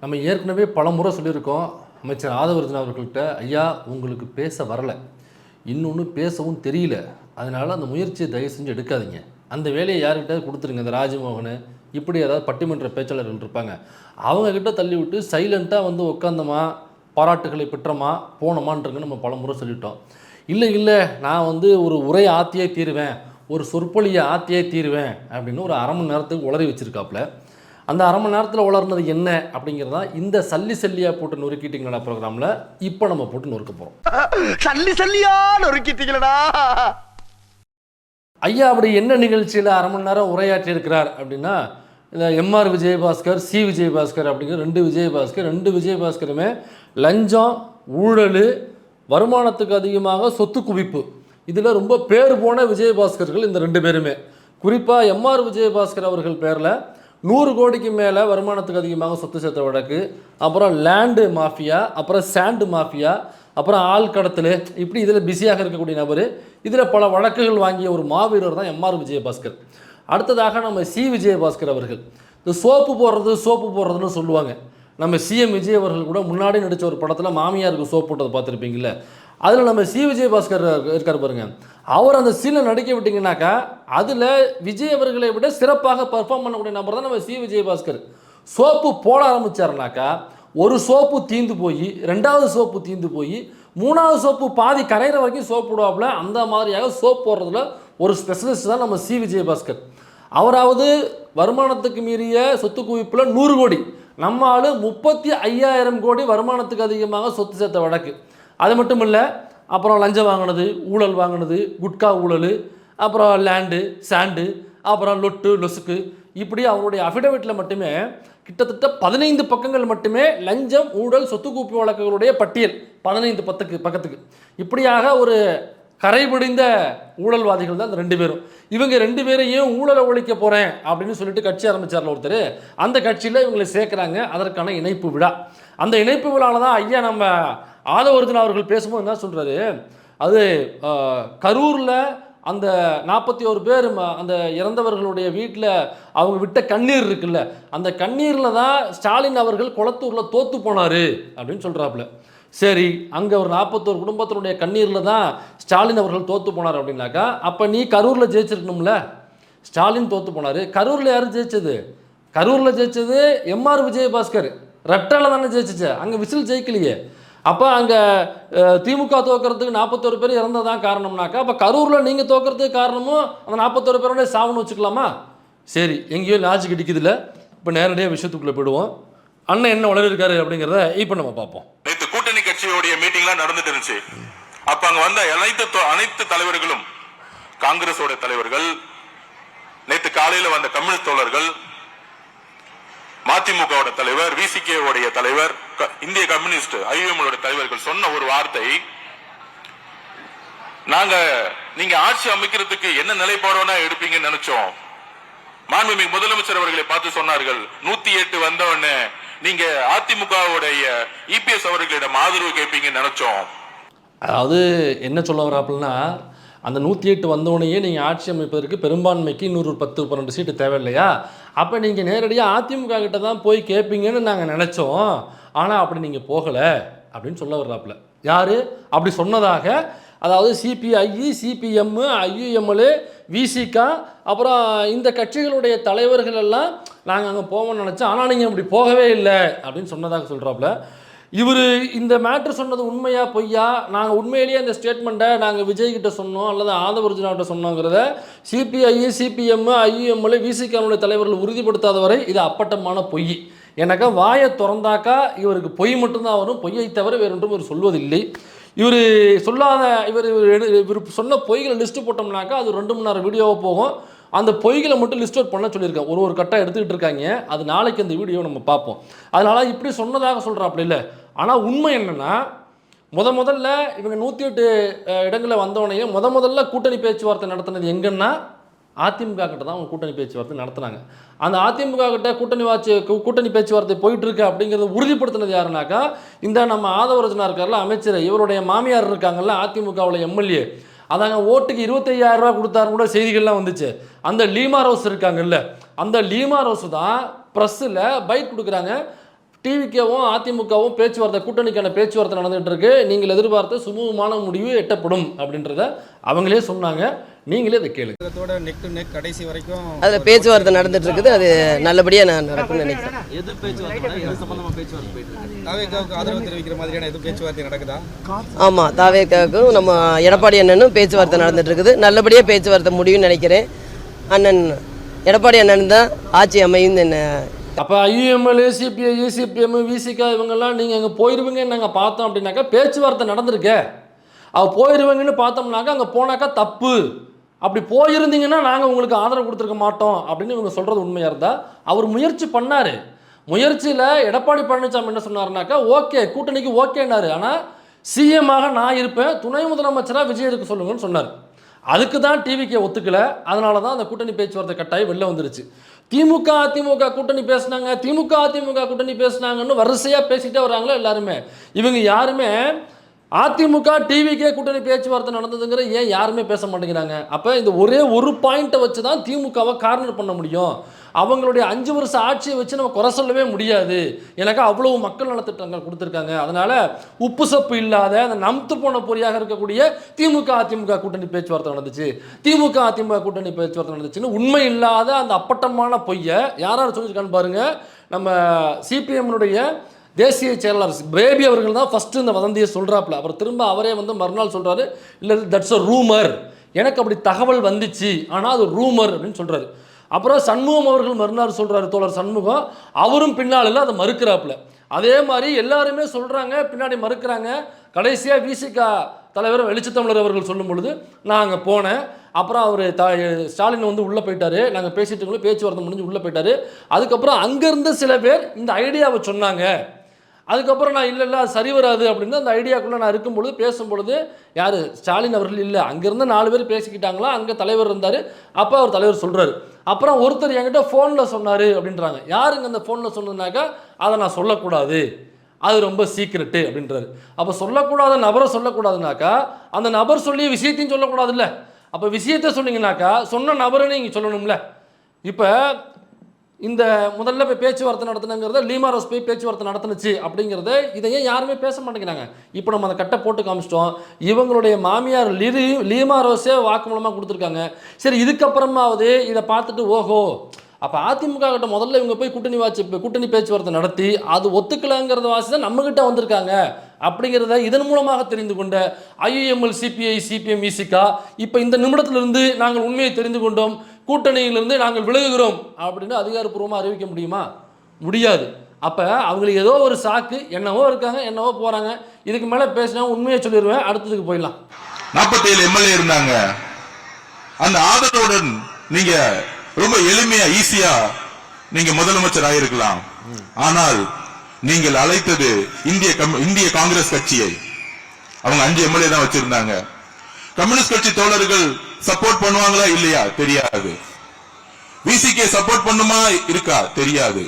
நம்ம ஏற்கனவே பல முறை சொல்லியிருக்கோம் அமைச்சர் ஆதவர்ஜன் அவர்கள்ட்ட, ஐயா உங்களுக்கு பேச வரலை, இன்னொன்று பேசவும் தெரியல, அதனால் அந்த முயற்சியை தயவு செஞ்சு எடுக்காதீங்க, அந்த வேலையை யார்கிட்ட கொடுத்துருங்க, இந்த ராஜமோகன் இப்படி ஏதாவது பட்டிமன்ற பேச்சாளர்கள் இருப்பாங்க அவங்கக்கிட்ட தள்ளி விட்டு சைலண்ட்டாக வந்து உட்காந்தமா பாராட்டுகளை பெற்றமா போனோமான்றங்க நம்ம பல முறை சொல்லிட்டோம். இல்லை நான் வந்து ஒரு உரை ஆத்தியே தீருவேன், ஒரு சொற்பொழியை ஆத்தியே தீருவேன் அப்படின்னு ஒரு அரை மணி நேரத்துக்கு உளறி வச்சுருக்காப்புல. அந்த அரை மணி நேரத்தில் உளர்னது என்ன அப்படிங்கிறதா இந்த சல்லியாக போட்டு நொறுக்கிட்டீங்களா ப்ரோக்ராமில் இப்போ நம்ம போட்டு நொறுக்க போகிறோம். சல்லியா நொறுக்கிட்டீங்களா ஐயா அப்படி என்ன நிகழ்ச்சியில் அரை மணி நேரம் உரையாற்றி இருக்கிறார் அப்படின்னா, இந்த எம்ஆர் விஜயபாஸ்கர், சி விஜயபாஸ்கர் அப்படிங்கிற ரெண்டு விஜயபாஸ்கருமே லஞ்சம், ஊழல், வருமானத்துக்கு அதிகமாக சொத்து குவிப்பு, இதில் ரொம்ப பேர் போன விஜயபாஸ்கர்கள் இந்த ரெண்டு பேருமே. குறிப்பாக எம்ஆர் விஜயபாஸ்கர் அவர்கள் பேரில் 100 கோடிக்கு மேலே வருமானத்துக்கு அதிகமாக சொத்து சேர்த்த வழக்கு, அப்புறம் லேண்டு மாஃபியா, அப்புறம் சாண்டு மாஃபியா, அப்புறம் ஆள் கடத்தல், இப்படி இதில் பிஸியாக இருக்கக்கூடிய நபர். இதில் பல வழக்குகள் வாங்கிய ஒரு மாவீரர் தான் எம்ஆர் விஜயபாஸ்கர். அடுத்ததாக நம்ம சி விஜயபாஸ்கர் அவர்கள். இந்த சோப்பு போடுறதுன்னு சொல்லுவாங்க. நம்ம சிஎம் விஜய் அவர்கள் கூட முன்னாடி நடித்த ஒரு படத்தில் மாமியாருக்கு சோப்பு போட்டதை பார்த்துருப்பீங்கள, அதில் நம்ம சி விஜயபாஸ்கர் இருக்கார் பாருங்க, அவர் அந்த சீனை நடிக்க விட்டிங்கனாக்கா அதில் விஜய் அவர்களை விட சிறப்பாக பர்ஃபார்ம் பண்ணக்கூடிய நபர் தான் நம்ம சி விஜயபாஸ்கர். சோப்பு போட ஆரம்பித்தாருனாக்கா ஒரு சோப்பு தீந்து போய், 2வது சோப்பு தீந்து போய், 3வது சோப்பு பாதி கரையிற வரைக்கும் சோப்பு போடுவாப்புல. அந்த மாதிரியாக சோப்பு போடுறதுல ஒரு ஸ்பெஷலிஸ்ட் தான் நம்ம சி விஜயபாஸ்கர். அவராவது வருமானத்துக்கு மீறிய சொத்து குவிப்பில் 100 கோடி, நம்ம ஆள் 35,000 கோடி வருமானத்துக்கு அதிகமாக சொத்து சேர்த்த வழக்கு. அது மட்டும் இல்லை, அப்புறம் லஞ்சம் வாங்கினது, ஊழல் வாங்கினது, குட்கா ஊழல், அப்புறம் லேண்டு, சாண்டு, அப்புறம் லொட்டு லொசுக்கு, இப்படி அவருடைய அஃபிடவிட்டில் மட்டுமே கிட்டத்தட்ட 15 பக்கங்கள் மட்டுமே லஞ்சம், ஊழல், சொத்து குவிப்பு வழக்குகளுடைய பட்டியல். 15 பக்கத்துக்கு இப்படியாக ஒரு கரைபிடிந்த ஊழல்வாதிகள் தான் இந்த ரெண்டு பேரும். இவங்க ரெண்டு பேரையும் ஊழலை ஒழிக்க போகிறேன் அப்படின்னு சொல்லிட்டு கட்சி ஆரம்பித்தார்ல ஒருத்தர், அந்த கட்சியில் இவங்களை சேர்க்குறாங்க. அதற்கான இணைப்பு விழா. அந்த இணைப்பு விழாவில் தான் ஐயா நம்ம ஆதவர்ஜன் அவர்கள் பேசும்போது என்ன சொல்கிறாரு, அது கரூரில் அந்த 41 பேர் அந்த இறந்தவர்களுடைய வீட்டில் அவங்க விட்ட கண்ணீர் இருக்குல்ல, அந்த கண்ணீரில் தான் ஸ்டாலின் அவர்கள் குளத்தூரில் தோற்று போனார் அப்படின்னு சொல்கிறாப்புல. சரி, அங்கே ஒரு 41 குடும்பத்தினுடைய கண்ணீரில் தான் ஸ்டாலின் அவர்கள் தோற்று போனார் அப்படின்னாக்கா, அப்போ நீ கரூரில் ஜெயிச்சிருக்கணும்ல. ஸ்டாலின் தோற்று போனார், கரூரில் யாரும் ஜெயிச்சது? கரூரில் ஜெயிச்சது எம்ஆர் விஜயபாஸ்கர், ரெட்டால தானே ஜெயிச்சிச்சு, அங்கே விசில் ஜெயிக்கலையே. அப்போ அங்கே திமுக தோக்கிறதுக்கு 41 பேர் இறந்ததான் காரணம்னாக்கா, அப்போ கரூரில் நீங்கள் தோக்கிறதுக்கு காரணமும் அந்த 41 பேரோட சாவுன்னு வச்சுக்கலாமா? சரி, எங்கேயோ லாஜிக் கிடைக்குதுல்ல. இப்போ நேரடியாக விஷயத்துக்குள்ளே போயிடுவோம். அண்ணன் என்ன வளர்க்காரு அப்படிங்கிறத இப்போ நம்ம பார்ப்போம். நேற்று கூட்டணி கட்சியோடைய மீட்டிங்லாம் நடந்துட்டு இருந்துச்சு. அப்ப அங்க வந்த அனைத்து தலைவர்களும், காங்கிரஸோட தலைவர்கள், நேற்று காலையில் வந்த கம்யூனிஸ்ட் தோழர்கள், மதிமுக தலைவர், விசிகே உடைய தலைவர், இந்திய கம்யூனிஸ்ட் ஐஎம் தலைவர்கள் சொன்ன ஒரு வார்த்தை, நீங்க ஆட்சி அமைக்கிறதுக்கு என்ன நிலைப்பாடோனா எடுப்பீங்கன்னு நினைச்சோம். மாண்புமிகு முதலமைச்சர் அவர்களை பார்த்து சொன்னார்கள், 108 வந்தவொடனே நீங்க அதிமுகவுடைய இபிஎஸ் அவர்களிடம் ஆதரவு கேட்பீங்கன்னு நினைச்சோம். அதாவது என்ன சொல்ல வராப்புலன்னா, அந்த 108 வந்தவனையே நீங்கள் ஆட்சி அமைப்பதற்கு பெரும்பான்மைக்கு இன்னொரு 10-12 சீட்டு தேவையில்லையா, அப்போ நீங்கள் நேரடியாக அதிமுக கிட்ட தான் போய் கேட்பீங்கன்னு நாங்கள் நினச்சோம், ஆனால் அப்படி நீங்கள் போகலை அப்படின்னு சொல்ல வர்றாப்புல. யார் அப்படி சொன்னதாக? அதாவது சிபிஐ, சிபிஎம், ஐயுஎம்எல், விசிகா, அப்புறம் இந்த கட்சிகளுடைய தலைவர்கள் எல்லாம் நாங்கள் அங்கே போவோம்னு நினச்சோம், ஆனால் நீங்கள் அப்படி போகவே இல்லை அப்படின்னு சொன்னதாக சொல்கிறாப்புல. இவர் இந்த மேட்ரு சொன்னது உண்மையா பொய்யா, நாங்கள் உண்மையிலேயே அந்த ஸ்டேட்மெண்ட்டை நாங்கள் விஜய்கிட்ட சொன்னோம் அல்லது ஆதவர்ஜுனாகிட்ட சொன்னோங்கிறத சிபிஐ, சிபிஎம், ஐயுஎம்எல், விசிகாவுடைய தலைவர்கள் உறுதிப்படுத்தாத வரை இது அப்பட்டமான பொய். எனக்கா வாயை திறந்தாக்கா இவருக்கு பொய் மட்டும்தான் வரும், பொய்யை தவிர வேறு ஒன்றும் இவர் சொல்வதில்லை. இவர் சொல்லாத இவர் சொன்ன பொய்களை லிஸ்ட்டு போட்டோம்னாக்கா அது 2 மணி நேரம் வீடியோவாக போகும். அந்த பொய்களை மட்டும் லிஸ்ட் அவுட் பண்ண சொல்லியிருக்கேன். ஒரு கட்டம் எடுத்துக்கிட்டு இருக்காங்க. அது நாளைக்கு அந்த வீடியோ நம்ம பார்ப்போம். அதனால் இப்படி சொன்னதாக சொல்கிறாப்புல இல்லை. ஆனால் உண்மை என்னென்னா, முதல்ல இவங்க 108 இடங்களில் வந்தவனையும் முதல்ல கூட்டணி பேச்சுவார்த்தை நடத்தினது எங்கன்னா அதிமுக கிட்ட தான் அவங்க கூட்டணி பேச்சுவார்த்தை நடத்தினாங்க. அந்த அதிமுக கிட்ட கூட்டணி பேச்சுவார்த்தை போயிட்டு இருக்கு அப்படிங்கிறத உறுதிப்படுத்தினது யாருனாக்கா, இந்த நம்ம ஆதவர்ஜனா இருக்கார்ல அமைச்சர், இவருடைய மாமியார் இருக்காங்கல்ல அதிமுகவில் எம்எல்ஏ, அதாங்க ஓட்டுக்கு 25,000 ரூபா கொடுத்தாரு கூட செய்திகள்லாம் வந்துச்சு. அந்த லீமா ரோஸ் இருக்காங்கல்ல, அந்த லீமா ரோஸ் தான் ப்ரெஸ்ஸில் பைட் கொடுக்குறாங்க. டிவிக்கவும் அதிமுகவும் பேச்சுவார்த்தை கூட்டணிக்கான பேச்சுவார்த்தை நடந்துகிட்டு இருக்கு, நீங்கள் எதிர்பார்த்த சுமூகமான முடிவு எட்டப்படும் அப்படின்றத அவங்களே சொன்னாங்க. நீங்களே அதை கேளுங்க. நெக் டு நெக் கடைசி வரைக்கும் அதில் பேச்சுவார்த்தை நடந்துட்டு இருக்குது. அது நல்லபடியாக நான் நடக்கும்னு நினைக்கிறேன். எது பேச்சுவார்த்தை எது சம்பந்தமா பேச்சுவார்த்தை போயிட்டு இருக்கு? தாவேக்காவுக்கு ஆதரவு தெரிவிக்கிற மாதிரியான எது பேச்சுவார்த்தை நடக்குதா? ஆமாம், தாவேக்காவுக்கும் நம்ம எடப்பாடி அண்ணனும் பேச்சுவார்த்தை நடந்துட்டு இருக்குது. நல்லபடியாக பேச்சுவார்த்தை முடியும்னு நினைக்கிறேன். அண்ணன் எடப்பாடி அண்ணன் தான் ஆட்சி அமையும். என்ன அப்போ ஐயுஎம்எல், சிபிஐ, சிபிஎம், விசிகா இவங்கெல்லாம் நீங்கள் அங்கே போயிடுவீங்கன்னு நாங்கள் பார்த்தோம் அப்படின்னாக்கா பேச்சுவார்த்தை நடந்திருக்கே. அவள் போயிடுவீங்கன்னு பார்த்தோம்னாக்கா அங்கே போனாக்கா தப்பு, அப்படி போயிருந்தீங்கன்னா நாங்கள் உங்களுக்கு ஆதரவு கொடுத்துருக்க மாட்டோம் அப்படின்னு இவங்க சொல்கிறது உண்மையாக இருந்தால் அவர் முயற்சி பண்ணார். முயற்சியில் எடப்பாடி பழனிசாமி என்ன சொன்னார்னாக்கா ஓகே கூட்டணிக்கு ஓகேன்னாரு. ஆனால் சிஎம்மாக நான் இருப்பேன், துணை முதலமைச்சராக விஜய் இருக்க சொல்லுங்கன்னு சொன்னார். அதுக்கு தான் டிவிக்கு ஒத்துக்கலை. அதனால தான் அந்த கூட்டணி பேச்சுவார்த்தை கட்டாயம் வெளில வந்துருச்சு. திமுக அதிமுக கூட்டணி பேசினாங்க, திமுக அதிமுக கூட்டணி பேசினாங்கன்னு வரிசையாக பேசிகிட்டே வராங்களோ எல்லாருமே. இவங்க யாருமே அதிமுக டிவிக்கே கூட்டணி பேச்சுவார்த்தை நடந்ததுங்கிற ஏன் யாருமே பேச மாட்டேங்கிறாங்க? அப்போ இந்த ஒரே ஒரு பாயிண்ட்டை வச்சு தான் திமுகவை கார்னர் பண்ண முடியும். அவங்களுடைய 5 வருஷ ஆட்சியை வச்சு நம்ம குறை சொல்லவே முடியாது. எனக்கு அவ்வளவு மக்கள் நலத்திட்டங்கள் கொடுத்துருக்காங்க. அதனால் உப்பு சப்பு இல்லாத அந்த நம்த்து போன பொறியாக இருக்கக்கூடிய திமுக அதிமுக கூட்டணி பேச்சுவார்த்தை நடந்துச்சு, திமுக அதிமுக கூட்டணி பேச்சுவார்த்தை நடந்துச்சுன்னு உண்மை இல்லாத அந்த அப்பட்டமான பொய்யை யார் சொல்லியிருக்கான்னு பாருங்கள். நம்ம சிபிஎம்னுடைய தேசிய செயலாளர் பேபி அவர்கள் தான் ஃபஸ்ட்டு இந்த வதந்தியை சொல்கிறாப்புல. அவர் திரும்ப அவரே மறுநாள் சொல்கிறாரு, இல்லை தட்ஸ் அ ரூமர், எனக்கு அப்படி தகவல் வந்துச்சு ஆனால் அது ரூமர் அப்படின்னு சொல்கிறாரு. அப்புறம் சண்முகம் அவர்கள் மறுநாள் சொல்கிறாரு, தோழர் சண்முகம், அவரும் பின்னால் அதை மறுக்கிறாப்புல. அதே மாதிரி எல்லாருமே சொல்கிறாங்க, பின்னாடி மறுக்கிறாங்க. கடைசியாக விசிகா தலைவர் வெளிச்சத்தமிழர் அவர்கள் சொல்லும் பொழுது நான் அங்கே போனேன். அப்புறம் அவர் ஸ்டாலின் உள்ளே போயிட்டார், நாங்கள் பேசிட்டு பேச்சுவார்த்தை முடிஞ்சு உள்ளே போயிட்டார். அதுக்கப்புறம் அங்கேருந்து சில பேர் இந்த ஐடியாவை சொன்னாங்க. அதுக்கப்புறம் நான் இல்லை அது சரி வராது அப்படின்னு அந்த ஐடியாக்குள்ளே நான் இருக்கும்பொழுது பேசும்பொழுது யார் ஸ்டாலின் அவர்கள் இல்லை, அங்கேருந்து 4 பேர் பேசிக்கிட்டாங்களா, அங்கே தலைவர் இருந்தார். அப்போ அவர் தலைவர் சொல்கிறாரு. அப்புறம் ஒருத்தர் என்கிட்ட ஃபோனில் சொன்னார் அப்படின்றாங்க. யாருங்க அந்த ஃபோனில் சொன்னதுனாக்கா அதை நான் சொல்லக்கூடாது, அது ரொம்ப சீக்ரெட்டு அப்படின்றாரு. அப்போ சொல்லக்கூடாத நபரை சொல்லக்கூடாதுனாக்கா அந்த நபர் சொல்லி விஷயத்தையும் சொல்லக்கூடாதுல்ல. அப்போ விஷயத்தை சொன்னீங்கன்னாக்கா சொன்ன நபரை நீங்கள் சொல்லணும்ல. இப்போ இந்த முதல்ல போய் பேச்சுவார்த்தை நடத்தினங்கிறத லீமா ரோஸ் போய் பேச்சுவார்த்தை நடத்துனுச்சு அப்படிங்கிறத இதையே யாருமே பேச மாட்டேங்கிறாங்க. இப்போ நம்ம அந்த கட்டை போட்டு காமிச்சிட்டோம். இவங்களுடைய மாமியார் லீமா ரோஸே வாக்குமூலமாக கொடுத்துருக்காங்க. சரி, இதுக்கப்புறமாவது இதை பார்த்துட்டு ஓஹோ அப்போ அதிமுக கிட்ட முதல்ல இவங்க போய் கூட்டணி பேச்சுவார்த்தை நடத்தி அது ஒத்துக்கலைங்கிறத வாசி தான் நம்மகிட்ட வந்திருக்காங்க அப்படிங்கிறத இதன் மூலமாக தெரிந்து கொண்ட ஐயுஎம்எல், சிபிஐ, சிபிஎம், விசிகா இப்போ இந்த நிமிடத்திலிருந்து நாங்கள் உண்மையை தெரிந்து கொண்டோம், கூட்டணியிலிருந்து நாங்கள் விலகுகிறோம் அப்படின்னு அதிகாரப்பூர்வமாக அறிவிக்க முடியுமா? முடியாது. அப்போ அவங்களுக்கு ஏதோ ஒரு சாக்கு, என்னவோ இருக்காங்க, என்னவோ போகிறாங்க. இதுக்கு மேலே பேசினா உண்மையை சொல்லிடுவேன், அடுத்ததுக்கு போயிடலாம். 47 எம்எல்ஏ இருந்தாங்க. அந்த ஆதரவுடன் நீங்க ரொம்ப எளிமையா ஈஸியா நீங்க முதலமைச்சர் ஆயிருக்கலாம். ஆனால் நீங்கள் அழைத்தது இந்திய காங்கிரஸ் கட்சியை. அவங்க 5 எம்எல்ஏ தான் வச்சிருந்தாங்க. கம்யூனிஸ்ட் கட்சி தோழர்கள் சப்போர்ட் பண்ணுவாங்களா இல்லையா தெரியாது. விசிகே சப்போர்ட் பண்ணுமா இருக்கா தெரியாது.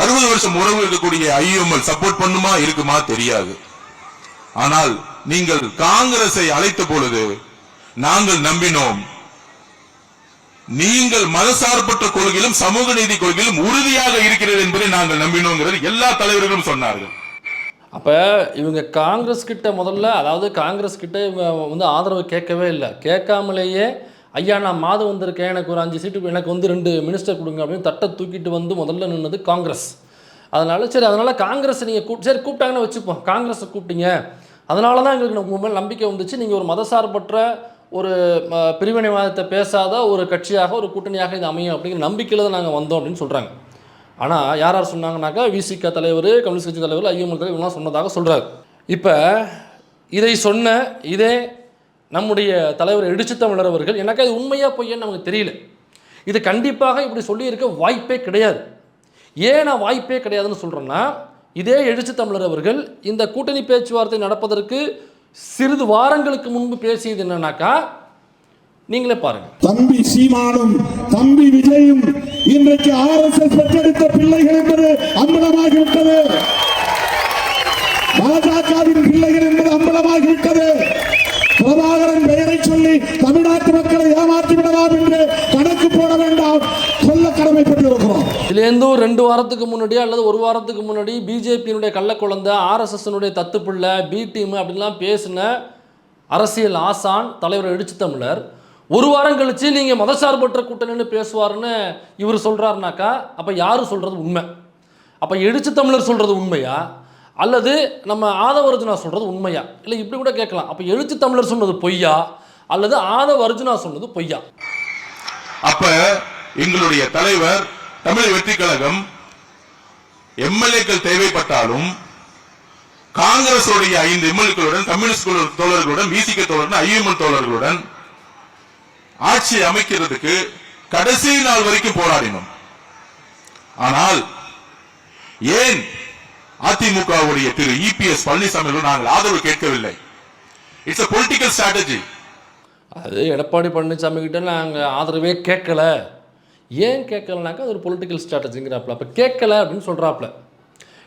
60 வருஷம் உறவு இருக்கக்கூடிய ஐயுஎம்எல் சப்போர்ட் பண்ணுமா இருக்குமா தெரியாது. ஆனால் நீங்கள் காங்கிரஸை அழைத்த பொழுது நாங்கள் நம்பினோம், நீங்கள் மதசார்பற்ற கொள்கையிலும் சமூக நீதி கொள்கையிலும் உறுதியாக இருக்கிறது என்பதை நாங்கள் நம்பினோங்கிறது எல்லா தலைவர்களும் சொன்னார்கள். அப்போ இவங்க காங்கிரஸ் கிட்ட முதல்ல, அதாவது காங்கிரஸ் கிட்ட இவங்க ஆதரவு கேட்கவே இல்லை. கேட்காமலேயே ஐயா நான் மாதம் வந்திருக்கேன், எனக்கு ஒரு 5 சீட்டு, எனக்கு 2 மினிஸ்டர் கொடுங்க அப்படின்னு தட்டை தூக்கிட்டு முதல்ல நின்னது காங்கிரஸ். அதனால் காங்கிரஸ் நீங்கள் சரி கூப்பிட்டாங்கன்னு வச்சுப்போம், காங்கிரஸை கூப்பிட்டீங்க, அதனால தான் எங்களுக்கு உங்கள் மேல் நம்பிக்கை வந்துச்சு. நீங்கள் ஒரு மதசார்பற்ற ஒரு பிரிவினைவாதத்தை பேசாத ஒரு கட்சியாக ஒரு கூட்டணியாக இது அமையும் அப்படிங்கிற நம்பிக்கையில் தான் நாங்கள் வந்தோம் அப்படின்னு சொல்கிறாங்க. ஆனால் யார் சொன்னாங்கன்னாக்கா விசிக தலைவர், கம்யூனிஸ்ட் கட்சி தலைவர், ஐஎம்எல் தலைவர் இவங்களாம் சொன்னதாக சொல்கிறார். இப்போ இதை சொன்ன இதே நம்முடைய தலைவர் எழுச்சித்தமிழர் அவர்கள், எனக்கு அது உண்மையாக பொய்யன்னு நமக்கு தெரியல, இது கண்டிப்பாக இப்படி சொல்லியிருக்க வாய்ப்பே கிடையாது. ஏன் நான் வாய்ப்பே கிடையாதுன்னு சொல்கிறேன்னா, இதே எழுச்சித்தமிழர் அவர்கள் இந்த கூட்டணி பேச்சுவார்த்தை நடப்பதற்கு சிறிது வாரங்களுக்கு முன்பு பேசியது என்னன்னாக்கா, நீங்களே பாருங்க. தம்பி சீமானும் தம்பி விஜயும் இன்றைக்கு RSS பெற்றெடுத்த பிள்ளைகள் என்பது அம்பலமாகிவிட்டது. பாஜகவின் பிள்ளைகள் என்பது அம்பலமாகிவிட்டது. பிரபாகரன் பெயரை சொல்லி தமிழ்நாட்டு மக்களை ஏமாற்றி விடலாம் என்று கணக்கு போட வேண்டாம், சொல்ல கடமைப்பட்டிருக்கிறோம். இதுலேருந்து ஒரு 2 வாரத்துக்கு முன்னாடியே அல்லது ஒரு வாரத்துக்கு முன்னாடி பிஜேபியினுடைய கள்ளக்குழந்தை, ஆர்எஸ்எஸ்னுடைய தத்துப்பிள்ளை, பி டீம் அப்படின்லாம் பேசின அரசியல் ஆசான் தலைவர் எழுச்சி தமிழர் ஒரு வாரம் கழிச்சு நீங்கள் மதசார்பற்ற கூட்டணின்னு பேசுவார்னு இவர் சொல்கிறாருனாக்கா அப்போ யார் சொல்கிறது உண்மை? அப்போ எழுச்சி தமிழர் சொல்கிறது உண்மையா அல்லது நம்ம ஆதவர்ஜுனா சொல்கிறது உண்மையா? இல்லை இப்படி கூட கேட்கலாம், அப்போ எழுச்சி தமிழர் சொன்னது பொய்யா அல்லது ஆதவர்ஜுனா சொன்னது பொய்யா? அப்ப எங்களுடைய தலைவர் தமிழ் வெற்றி கழகம் எம்எல்ஏக்கள் தேவைப்பட்டாலும் காங்கிரஸ் 5 எம்எல்ஏக்களுடன், கம்யூனிஸ்ட் தோழர்களுடன், பிசிக தோழர்களுடன், ஐஎம்எல் தோழர்களுடன் ஆட்சி அமைக்கிறதுக்கு கடைசி நாள் வரைக்கும் போராடினோம். ஆனால் ஏன் அதிமுகவுடைய திரு இபிஎஸ் பழனிசாமி நாங்கள் ஆதரவு கேட்கவில்லை? It's a political strategy. அது எடப்பாடி பழனிசாமி கிட்ட நாங்கள் ஆதரவே கேட்கல. ஏன் கேட்கலனாக்கா அது ஒரு பொலிட்டிக்கல் ஸ்ட்ராட்டஜிங்கிறாப்புல. அப்போ கேட்கல அப்படின்னு சொல்கிறாப்புல.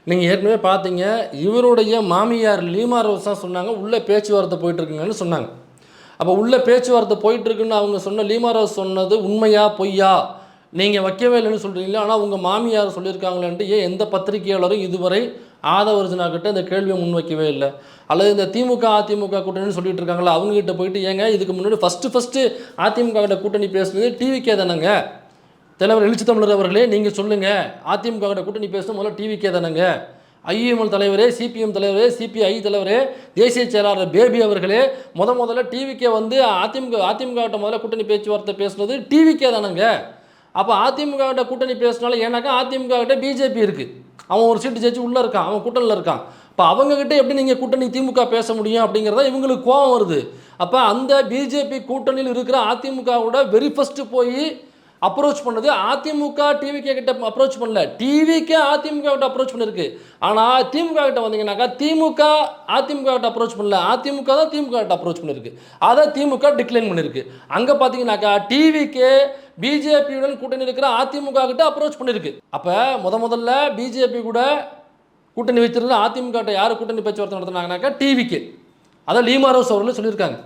நீங்கள் ஏற்கனவே பார்த்தீங்க, இவருடைய மாமியார் லீமா ரோஸ் தான் சொன்னாங்க உள்ளே பேச்சுவார்த்தை போயிட்டுருக்குங்கன்னு சொன்னாங்க. அப்போ உள்ளே பேச்சுவார்த்தை போயிட்டுருக்குன்னு அவங்க சொன்ன லீமா ரோஸ் சொன்னது உண்மையா பொய்யா? நீங்கள் வைக்கவே இல்லைன்னு சொல்கிறீங்களா, ஆனால் உங்கள் மாமியார் சொல்லியிருக்காங்களேன்ட்டு ஏன் எந்த பத்திரிகையாளரும் இதுவரை ஆதவர்ஜுனா கிட்ட இந்த கேள்வியை முன்வைக்கவே இல்லை? அல்லது இந்த திமுக அதிமுக கூட்டணின்னு சொல்லிட்டு இருக்காங்களா, அவங்ககிட்ட போயிட்டு ஏங்க இதுக்கு முன்னாடி ஃபஸ்ட்டு அதிமுக கிட்ட கூட்டணி பேசுனது டிவிக்கே தானேங்க, தலைவர் எழுச்சி தமிழர் அவர்களே நீங்கள் சொல்லுங்கள், அதிமுக கிட்ட கூட்டணி பேசுறது முதல்ல டிவிக்கே தானேங்க, ஐஎம்எல் தலைவரே, சிபிஎம் தலைவரே, சிபிஐ தலைவரே, தேசிய செயலாளர் பேபி அவர்களே முதல்ல டிவிக்கே வந்து அதிமுக கிட்ட முதல்ல கூட்டணி பேச்சுவார்த்தை பேசுனது டிவிக்கே தானேங்க. அப்போ அதிமுக கிட்ட கூட்டணி பேசினால ஏன்னாக்கா அதிமுக கிட்ட பிஜேபி இருக்குது, அவன் ஒரு சீட்டு ஜெயிச்சு உள்ளே இருக்கான், அவன் கூட்டணியில் இருக்கான். இப்போ அவங்ககிட்ட எப்படி நீங்கள் கூட்டணி திமுக பேச முடியும் அப்படிங்கிறத இவங்களுக்கு கோபம் வருது. அப்போ அந்த பிஜேபி கூட்டணியில் இருக்கிற அதிமுகவோட வெரி ஃபஸ்ட்டு போய் அப்ரோச் பண்ணது அதிமுக டிவிகே கிட்ட அப்ரோச் பண்ணல, டிவிகே அதிமுக கிட்ட அப்ரோச் பண்ணிருக்கு. ஆனால் திமுக கிட்ட வந்தீங்கன்னாக்கா திமுக அதிமுக கிட்ட அப்ரோச் பண்ணல, அதிமுக தான் திமுக கிட்ட அப்ரோச் பண்ணிருக்கு, அதை திமுக டிக்ளைன் பண்ணிருக்கு. அங்கே பார்த்தீங்கன்னாக்கா டிவிகே பிஜேபியுடன் கூட்டணி இருக்கிற அதிமுக கிட்ட அப்ரோச் பண்ணிருக்கு. அப்போ முதல்ல பிஜேபி கூட கூட்டணி வச்சிருந்த அதிமுக கிட்ட யார் கூட்டணி பேச்சுவார்த்தை நடத்தினாங்கனாக்கா டிவிகே, அதை லீமா ரோஸ் அவர்கள் சொல்லியிருக்காங்க.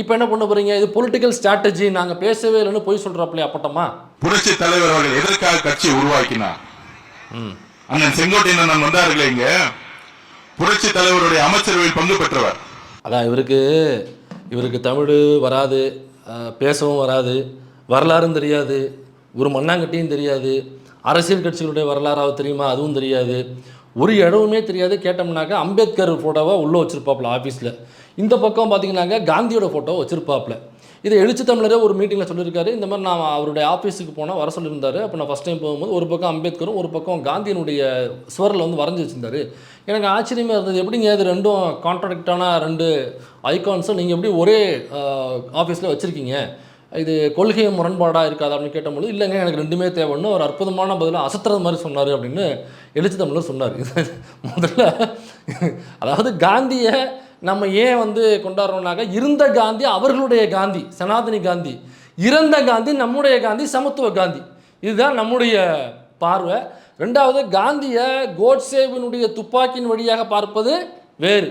இப்போ என்ன பண்ண போறீங்க? இது பொலிட்டிக்கல் ஸ்ட்ராட்டஜி, நாங்கள் பேசவே இல்லைன்னு போய் சொல்றாப்லையா அப்பட்டமா? புரட்சி தலைவர் அவர்கள் எதற்காக கட்சி உருவாக்கினார்? அண்ணன் செங்கோட்டையன் அண்ணன் வந்தார்களே இங்க, புரட்சி தலைவருடைய அமைச்சரவையில் பங்கு பெற்றவர். அதான் இவருக்கு தமிழ் வராது, பேசவும் வராது, வரலாறும் தெரியாது, ஒரு மண்ணாங்கட்டியும் தெரியாது, அரசியல் கட்சிகளுடைய வரலாறாவது தெரியுமா அதுவும் தெரியாது, ஒரு இடமுமே தெரியாது. கேட்டோம்னாக்கா அம்பேத்கர் ஃபோட்டோவை உள்ளே வச்சுருப்பாப்புல ஆஃபீஸில், இந்த பக்கம் பார்த்தீங்கன்னாக்கா காந்தியோட ஃபோட்டோ வச்சுருப்பாப்புல. இதை எழுச்சி தமிழரே ஒரு மீட்டிங்கில் சொல்லியிருக்காரு. இந்த மாதிரி நான் அவருடைய ஆஃபீஸுக்கு போனால் வர சொல்லியிருந்தாரு. அப்போ நான் ஃபஸ்ட் டைம் போகும்போது ஒரு பக்கம் அம்பேத்கரும் ஒரு பக்கம் காந்தியினுடைய சுவரில் வந்து வரைஞ்சி வச்சுருந்தாரு. எனக்கு ஆச்சரியமாக இருந்தது, எப்படிங்க இது ரெண்டும் கான்ட்ராடிக்டான 2 ஐகான்ஸும் நீங்கள் எப்படி ஒரே ஆஃபீஸில் வச்சுருக்கீங்க, இது கொள்கை முரண்பாடாக இருக்காது அப்படின்னு கேட்டபோது, இல்லைங்க எனக்கு 2மே தேவைன்னு ஒரு அற்புதமான பதிலாக அசத்துறது மாதிரி சொன்னார் அப்படின்னு எழுச்சி தமிழர் சொன்னார். முதல்ல அதாவது காந்தியை நம்ம ஏன் வந்து கொண்டாடுறோம்னாக்கா, இருந்த காந்தி அவர்களுடைய காந்தி சனாதனி காந்தி, இறந்த காந்தி நம்முடைய காந்தி சமத்துவ காந்தி, இதுதான் நம்முடைய பார்வை. 2வது காந்தியை கோட்சேவினுடைய துப்பாக்கியின் வழியாக பார்ப்பது வேறு.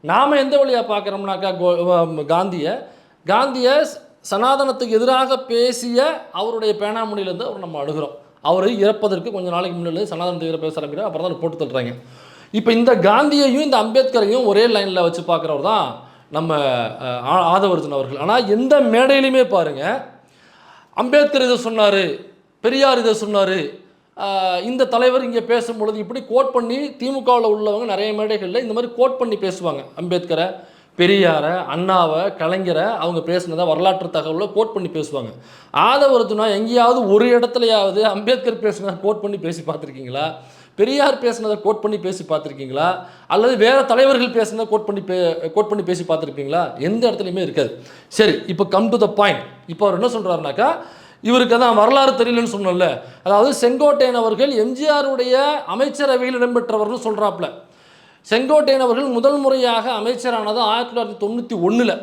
நாம் எந்த வழியாக பார்க்குறோம்னாக்கா காந்தியை சனாதனத்துக்கு எதிராக பேசிய அவருடைய பேனாமணியிலேருந்து அவர் நம்ம அணுகிறோம். அவர் இறப்பதற்கு கொஞ்சம் நாளைக்கு முன்னாடி சனாதனத்துக்கு எதிராக பேச ஆரம்பிக்கிறார், அப்புறம் தான் போட்டு தள்ளுறாங்க. இப்போ இந்த காந்தியையும் இந்த அம்பேத்கரையும் ஒரே லைனில் வச்சு பார்க்குறவர் தான் நம்ம ஆதவர்ஜுனா அவர்கள். ஆனால் எந்த மேடையிலையுமே பாருங்கள், அம்பேத்கர் இதை சொன்னார், பெரியார் இதை சொன்னார், இந்த தலைவர் இங்கே பேசும்பொழுது இப்படி கோட் பண்ணி திமுகவில் உள்ளவங்க நிறைய மேடைகளில் இந்த மாதிரி கோட் பண்ணி பேசுவாங்க. அம்பேத்கரை, பெரியாரை, அண்ணாவை, கலைஞரை அவங்க பேசுனதை வரலாற்று தகவலை கோட் பண்ணி பேசுவாங்க. ஆதவர்ஜுனா எங்கேயாவது ஒரு இடத்துலையாவது அம்பேத்கர் பேசுனதை கோட் பண்ணி பேசி பார்த்துருக்கீங்களா? பெரியார் பேசுனதை கோட் பண்ணி பேசி பார்த்துருக்கீங்களா? அல்லது வேறு தலைவர்கள் பேசுனதை கோட் பண்ணி பேசி பார்த்துருப்பீங்களா? எந்த இடத்துலையுமே இருக்காது. சரி, இப்போ கம் டு த பாயிண்ட். இப்போ அவர் என்ன சொல்கிறாருனாக்கா, இவருக்கு தான் வரலாறு தெரியலன்னு சொன்னோம்ல, அதாவது செங்கோட்டையன் அவர்கள் எம்ஜிஆருடைய அமைச்சரவையில் இடம்பெற்றவர்கள் சொல்கிறாப்புல. செங்கோட்டையன் அவர்கள் முதல் முறையாக அமைச்சரானது 1991.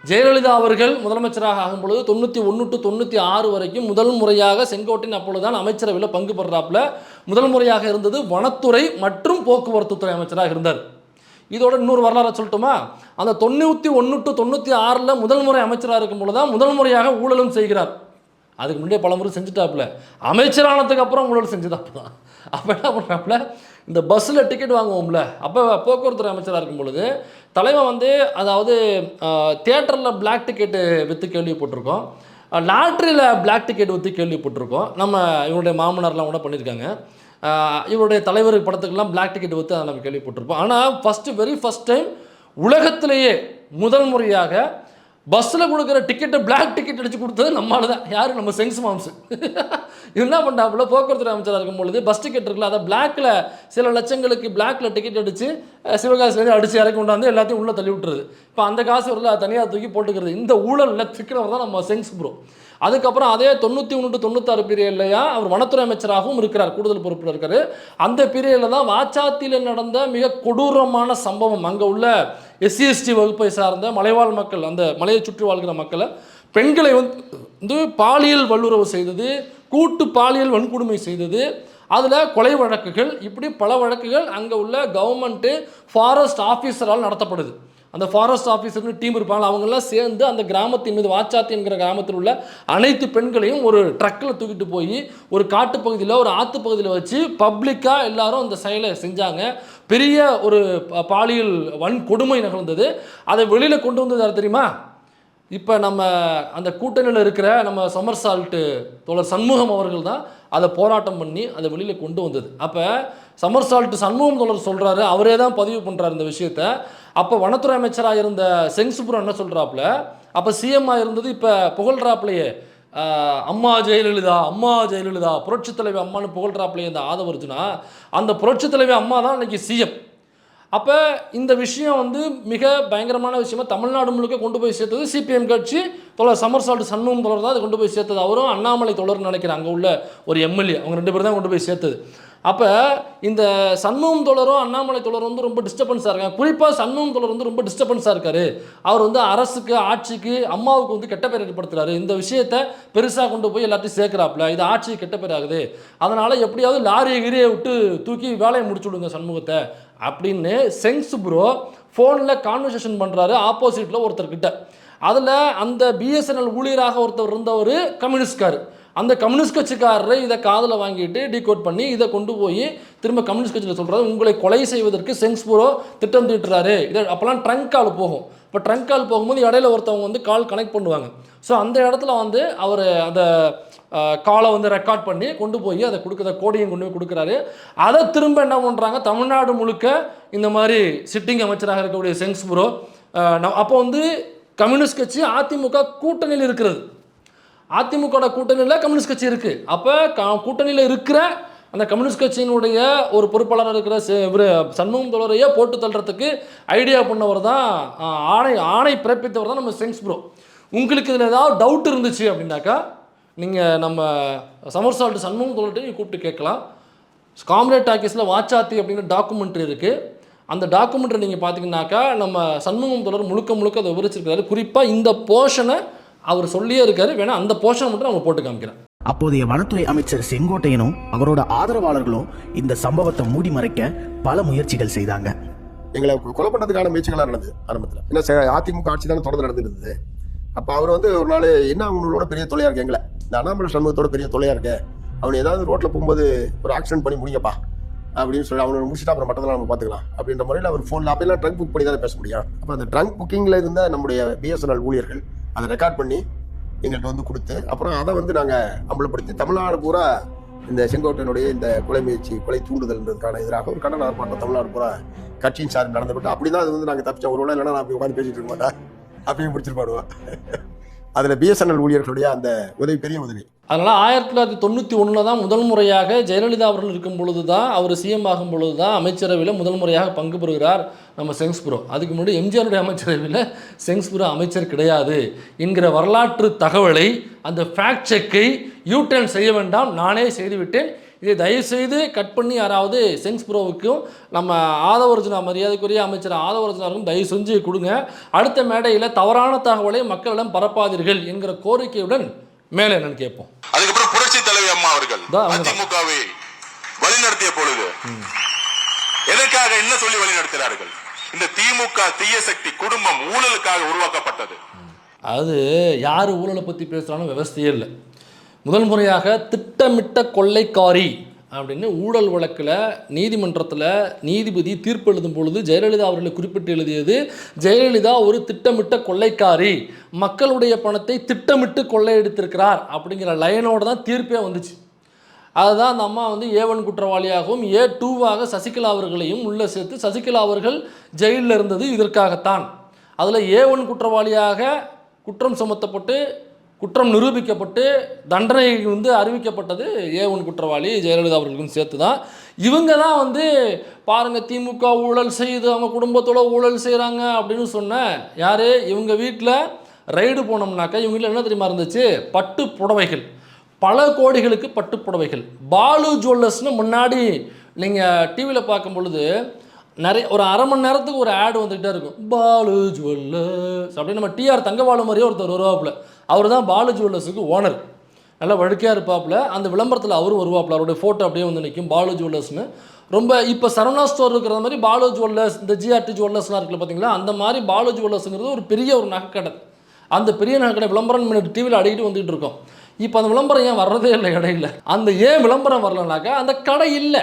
ஜெயலலிதா அவர்கள் முதலமைச்சராக ஆகும் பொழுது 91 to 96 வரைக்கும் முதல் முறையாக செங்கோட்டையன் அப்பொழுதுதான் அமைச்சரவையில் பங்கு பெறாப்புல. முதல் முறையாக இருந்தது வனத்துறை மற்றும் போக்குவரத்து துறை அமைச்சராக இருந்தார். இதோட இன்னொரு வரலாறு சொல்லட்டுமா? அந்த 91 to 96 முதல் முறை அமைச்சராக இருக்கும் பொழுது தான் முதல் முறையாக ஊழலும் செய்கிறார். அதுக்கு முன்னாடியே பல முறை செஞ்சுட்டாப்புல, அமைச்சரானதுக்கு அப்புறம் ஊழல் செஞ்சுட்டாப்புல தான். அப்போ என்ன பண்ணுறாப்புல, இந்த பஸ்ஸில் டிக்கெட் வாங்குவோம்ல, அப்போ போக்குவரத்துறை அமைச்சராக இருக்கும் பொழுது தலைவன் வந்து அதாவது தியேட்டரில் பிளாக் டிக்கெட்டு விற்று கேள்விப்பட்டிருக்கோம், லாட்ரியில் பிளாக் டிக்கெட் விற்று கேள்விப்பட்டிருக்கோம். நம்ம இவருடைய மாமனார்லாம் கூட பண்ணியிருக்காங்க. இவருடைய தலைவர் படத்துக்கெல்லாம் பிளாக் டிக்கெட் விற்று அதை நம்ம கேள்விப்பட்டிருப்போம். ஆனால் வெரி ஃபஸ்ட் டைம் உலகத்திலேயே முதல் முறையாக பஸ்ஸில் கொடுக்குற டிக்கெட்டை பிளாக் டிக்கெட் அடித்து கொடுத்தது நம்மளால தான். யார்? நம்ம செங்ஸ் மாம்ஸ். என்ன பண்ணாப்புல, போக்குவரத்து அமைச்சராக இருக்கும் பொழுது பஸ் டிக்கெட் இருக்குல்ல, அதை பிளாக்கில் சில லட்சங்களுக்கு பிளாக்கில் டிக்கெட் அடித்து சிவகாசிலேருந்து அடித்து இறக்கி கொண்டாந்து எல்லாத்தையும் உள்ளே தள்ளி விட்டுறது. இப்போ அந்த காசு வரல, அதை தனியாக தூக்கி போட்டுக்கிறது. இந்த ஊழலில் திக்கிறவர் தான் நம்ம செங்ஸ் ப்ரோ. அதுக்கப்புறம் அதே 91 to 96 பீரியட்லையா அவர் வனத்துறை அமைச்சராகவும் இருக்கிறார், கூடுதல் பொறுப்பில் இருக்கார். அந்த பீரியடில் தான் வாச்சாத்தியில் நடந்த மிக கொடூரமான சம்பவம், அங்கே உள்ள SC/ST வகுப்பை சார்ந்த மலைவாழ் மக்கள், அந்த மலையை சுற்றி வாழ்கிற மக்களை, பெண்களை வந்து பாலியல் வல்லுறவு செய்தது, கூட்டு பாலியல் வன்கொடுமை செய்தது, அதில் கொலை வழக்குகள், இப்படி பல வழக்குகள் அங்கே உள்ள கவர்மெண்ட்டு ஃபாரஸ்ட் ஆஃபீஸரால் நடத்தப்படுது. அந்த ஃபாரஸ்ட் ஆஃபீஸர்னு டீம் இருப்பாங்க, அவங்கெல்லாம் சேர்ந்து அந்த கிராமத்தின் மீது, வாச்சாத்தி என்கிற கிராமத்தில் உள்ள அனைத்து பெண்களையும் ஒரு ட்ரக்கில் தூக்கிட்டு போய் ஒரு காட்டுப்பகுதியில், ஒரு ஆற்றுப்பகுதியில் வச்சு பப்ளிக்காக எல்லாரும் அந்த செயலை செஞ்சாங்க. பெரிய ஒரு பாலியல் வன்கொடுமை நிகழ்ந்தது. அதை வெளியில் கொண்டு வந்தது யார் தெரியுமா? இப்போ நம்ம அந்த கூட்டணியில் இருக்கிற நம்ம சமர்சால்ட்டு தோழர் சண்முகம் அவர்கள் தான் அதை போராட்டம் பண்ணி அதை வெளியில் கொண்டு வந்தது. அப்போ சமர்சால்ட்டு சண்முகம் தோழர் சொல்கிறாரு, அவரே தான் பதிவு பண்ணுறாரு இந்த விஷயத்தை. அப்போ வனத்துறை அமைச்சராக இருந்த செங்சுபுரம் என்ன சொல்கிறாப்புல, அப்போ சிஎம்மாக இருந்தது இப்போ புகழ்றாப்புலையே, அம்மா ஜெயலலிதா, அம்மா ஜெயலலிதா, புரட்சி தலைவி அம்மானு புகழ்றாப்புலையே இந்த ஆதவர்ஜுனா, அந்த புரட்சி தலைவி அம்மா தான் இன்னைக்கு சிஎம். அப்போ இந்த விஷயம் வந்து மிக பயங்கரமான விஷயமா தமிழ்நாடு முழுக்க கொண்டு போய் சேர்த்தது சிபிஎம் கட்சி, தோழர் சமர்சால்ட் சண்முகம் தோழர் தான் அதை கொண்டு போய் சேர்த்தது. அவரும் அண்ணாமலை தோழர்னு நினைக்கிறேன், அங்கே உள்ள ஒரு எம்எல்ஏ, அவங்க 2 பேர் தான் கொண்டு போய் சேர்த்தது. அப்போ இந்த சண்முகம் தோழரும் அண்ணாமலை தோழரும் வந்து ரொம்ப டிஸ்டர்பன்ஸாக இருக்காங்க. குறிப்பாக சண்முகம் தோழர் வந்து ரொம்ப டிஸ்டர்பன்ஸாக இருக்கார். அவர் வந்து அரசுக்கு, ஆட்சிக்கு, அம்மாவுக்கு வந்து கெட்ட பேர் ஏற்படுத்துறாரு. இந்த விஷயத்தை பெருசாக கொண்டு போய் எல்லாத்தையும் சேர்க்குறாப்புல, இது ஆட்சிக்கு கெட்ட பேர் ஆகுது, அதனால் எப்படியாவது லாரியை கிரியை விட்டு தூக்கி வேலையை முடிச்சு விடுங்க சண்முகத்தை அப்படின்னு செங்ஸ் ப்ரோ ஃபோனில் கான்வர்சேஷன் பண்ணுறாரு ஆப்போசிட்டில் ஒருத்தர்கிட்ட. அதில் அந்த பிஎஸ்என்எல் ஊழியராக ஒருத்தர் இருந்தவர் கம்யூனிஸ்ட்கார். அந்த கம்யூனிஸ்ட் கட்சிக்காரரை இதை காதில் வாங்கிட்டு டீகோட் பண்ணி இதை கொண்டு போய் திரும்ப கம்யூனிஸ்ட் கட்சியில் சொல்கிறாரு, உங்களை கொலை செய்வதற்கு செங்ஸ் ப்ரோ திட்டம் தீட்டுறாரு. இதை அப்போல்லாம் ட்ரங்க் கால் போகும். இப்போ ட்ரங்க் கால் போகும்போது இடையில ஒருத்தவங்க வந்து கால் கனெக்ட் பண்ணுவாங்க. ஸோ அந்த இடத்துல வந்து அவர் அந்த காலை வந்து ரெக்கார்ட் பண்ணி கொண்டு போய் அதை கொடுக்குற கோடியும் கொண்டு போய் கொடுக்குறாரு. அதை திரும்ப என்ன பண்ணுறாங்க, தமிழ்நாடு முழுக்க இந்த மாதிரி சிட்டிங் அமைச்சராக இருக்கக்கூடிய செங்ஸ் ப்ரோ அப்போ வந்து கம்யூனிஸ்ட் கட்சி அதிமுக கூட்டணியில் இருக்கிறது. அதிமுக கூட்டணியில் கம்யூனிஸ்ட் கட்சி இருக்குது. அப்போ கூட்டணியில் இருக்கிற அந்த கம்யூனிஸ்ட் கட்சியினுடைய ஒரு பொறுப்பாளராக இருக்கிற சண்முகம் தோழரையே போட்டு தள்ளுறதுக்கு ஐடியா பண்ணவர் தான், ஆணை பிறப்பித்தவர் தான் நம்ம செங்ஸ் ப்ரோ. உங்களுக்கு இதில் ஏதாவது டவுட் இருந்துச்சு அப்படின்னாக்கா நீங்கள் நம்ம சமர்சால்ட் சண்முகம் தோழர்கிட்ட நீங்கள் கூப்பிட்டு கேட்கலாம். காம்ரேட் டாக்கீஸில் வாச்சாத்தி அப்படின்னு டாக்குமெண்ட்ரி இருக்குது. அந்த டாக்குமெண்ட்ரி நீங்கள் பார்த்தீங்கன்னாக்கா நம்ம சண்முகம் தோழர் முழுக்க அதை விவரிச்சிருக்காரு. குறிப்பாக இந்த போர்ஷனை அவர் சொல்லியே இருக்காரு. வேணா அந்த போர்ஷனை மட்டும் நம்ம போட்டு காமிக்கிறேன். அப்போதைய வனத்துறை அமைச்சர் செங்கோட்டையனும் அவரோட ஆதரவாளர்களும் இந்த சம்பவத்தை மூடி மறைக்க பல முயற்சிகள் செய்தாங்க. எங்களை கொலை பண்ணதுக்கான முயற்சிகளாக நடந்தது ஆரம்பத்தில். ஏன்னா அதிமுக ஆட்சி தானே தொடர்ந்து நடந்துருந்தது. அப்போ அவர் வந்து ஒரு நாள் என்ன அவங்களோட பெரிய தொல்லையாக இருக்கு, எங்களை இந்த அண்ணாமலை சண்முகத்தோட பெரிய தொல்லையாக இருக்கு, அவனை ஏதாவது ரோட்டில் போகும்போது ஒரு ஆக்சிடென்ட் பண்ணி முடிங்கப்பா அப்படின்னு சொல்லி அவனை முடிச்சுட்டு அப்புறம் மற்றதெல்லாம் நம்ம பார்த்துக்கலாம் அப்படின்ற முறையில் அவர் ஃபோனில் அப்பெல்லாம் ட்ரங்க் புக் பண்ணி தான் பேச முடியும். அப்போ அந்த ட்ரங்க் புக்கிங்கில் இருந்த நம்முடைய பிஎஸ்என்எல் ஊழியர்கள் அதை ரெக்கார்ட் பண்ணி எங்கள்கிட்ட வந்து கொடுத்து அப்புறம் அதை வந்து நாங்கள் அமலப்படுத்தி தமிழ்நாடு பூரா இந்த செங்கோட்டையனுடைய இந்த கொலை முயற்சி, கொலை தூண்டுதல்ன்றதுக்கான எதிராக ஒரு கண்டன ஆர்ப்பாட்டம் தமிழ்நாடு பூரா கட்சியின் சார்பில் நடந்துவிட்டு அப்படி தான் அது வந்து நாங்கள் தப்பிச்சோம். ஒரு வேளை இல்லைன்னா நான் அப்படி உட்காந்து பேசிட்டு இருக்க மாட்டேன், அப்பயும் பிடிச்சிருப்பாடுவோம். அதில் பிஎஸ்என்எல் ஊழியர்களுடைய அந்த உதவி பெரிய உதவி. அதனால் 1991 தான் முதல் முறையாக ஜெயலலிதா அவர்கள் இருக்கும் பொழுது தான், அவர் சிஎம் ஆகும் பொழுது தான் அமைச்சரவையில் முதல் முறையாக பங்கு பெறுகிறார் நம்ம செங்ஸ் ப்ரோ. அதுக்கு முன்னாடி எம்ஜிஆருடைய அமைச்சரவையில் செங்ஸ் ப்ரோ அமைச்சர் கிடையாது என்கிற வரலாற்று தகவலை, அந்த ஃபேக்ட் செக்கை யூடர்ன் செய்ய வேண்டாம், நானே செய்துவிட்டேன். இதை தயவுசெய்து கட் பண்ணி யாராவது செங்ஸ் ப்ரோவுக்கும் நம்ம ஆதவர்ஜுனா, மரியாதைக்குரிய அமைச்சர் ஆதவர்ஜுனாருக்கும் தயவு செஞ்சு கொடுங்க. அடுத்த மேடையில் தவறான தகவலை மக்களிடம் பரப்பாதீர்கள் என்கிற கோரிக்கையுடன் மேலே என்னன்னு கேட்போம். அதுக்கப்புறம் புரட்சி தலைவி அம்மா அவர்கள் அதிமுகவை வழிநடத்திய பொழுது எதற்காக என்ன சொல்லி வழிநடத்தினார்கள்? இந்த திமுக தீய சக்தி குடும்பம் ஊழலுக்காக உருவாக்கப்பட்டது. அது யார் ஊழலை பற்றி பேசுகிறாலும் விவசாயே இல்லை. முதல் முறையாக திட்டமிட்ட கொள்ளைக்காரி அப்படின்னு ஊழல் வழக்கில் நீதிமன்றத்தில் நீதிபதி தீர்ப்பு எழுதும் பொழுது ஜெயலலிதா அவர்களை குறிப்பிட்டு எழுதியது, ஜெயலலிதா ஒரு திட்டமிட்ட கொள்ளைக்காரி, மக்களுடைய பணத்தை திட்டமிட்டு கொள்ளையடித்திருக்கிறார் அப்படிங்கிற லைனோடு தான் தீர்ப்பே வந்துச்சு. அதுதான் அந்த அம்மா வந்து A1 குற்றவாளியாகவும் A2வாக சசிகலா அவர்களையும் உள்ளே சேர்த்து சசிகலா அவர்கள் ஜெயிலில் இருந்தது இதற்காகத்தான். அதில் A1 குற்றவாளியாக குற்றம் சுமத்தப்பட்டு குற்றம் நிரூபிக்கப்பட்டு தண்டனை வந்து அறிவிக்கப்பட்டது A1 குற்றவாளி ஜெயலலிதா அவர்களுக்கும் சேர்த்து தான். இவங்க தான் வந்து பாருங்கள் திமுக ஊழல் செய்யுது, அவங்க குடும்பத்தோட ஊழல் செய்கிறாங்க அப்படின்னு சொன்ன யார், இவங்க வீட்டில் ரைடு போனோம்னாக்கா இவங்க வீட்டில் என்ன தெரியுமா இருந்துச்சு, பட்டு புடவைகள், பல கோடிகளுக்கு பட்டு புடவைகள். பாலு ஜுவல்லர்ஸ்னு முன்னாடி நீங்கள் டிவியில் பார்க்கும் பொழுது நிறைய ஒரு அரை மணி நேரத்துக்கு ஒரு ஆடு வந்துகிட்டே இருக்கும், பாலு ஜுவல்லர்ஸ் அப்படின்னு. நம்ம டிஆர் தங்கபாலு மாதிரியே ஒருத்தர் வருவாப்புல, அவர் தான் பாலு ஜுவல்லர்ஸுக்கு ஓனர், நல்லா வழுக்கையாக இருப்பாப்புல. அந்த விளம்பரத்தில் அவரும் வருவாப்புல, அவருடைய ஃபோட்டோ அப்படியே வந்து நிற்கும் பாலு ஜுவல்லர்ஸ்னு. ரொம்ப இப்போ சரவணா ஸ்டோர் இருக்கிற மாதிரி பாலு ஜுவல்லர்ஸ், இந்த ஜிஆர்டி ஜுவல்லர்ஸ்லாம் இருக்குல்ல பார்த்தீங்களா, அந்த மாதிரி பாலு ஜுவல்லர்ஸுங்கிறது ஒரு பெரிய ஒரு நகைக்கடை. அந்த பெரிய நகைக்கடை விளம்பரம் முன்னாடி டிவியில் அடிக்கிட்டு வந்துகிட்டு இருக்கோம். இப்போ அந்த விளம்பரம் ஏன் வர்றதே இல்லை இடையில? அந்த ஏன் விளம்பரம் வரலனாக்கா அந்த கடை இல்லை.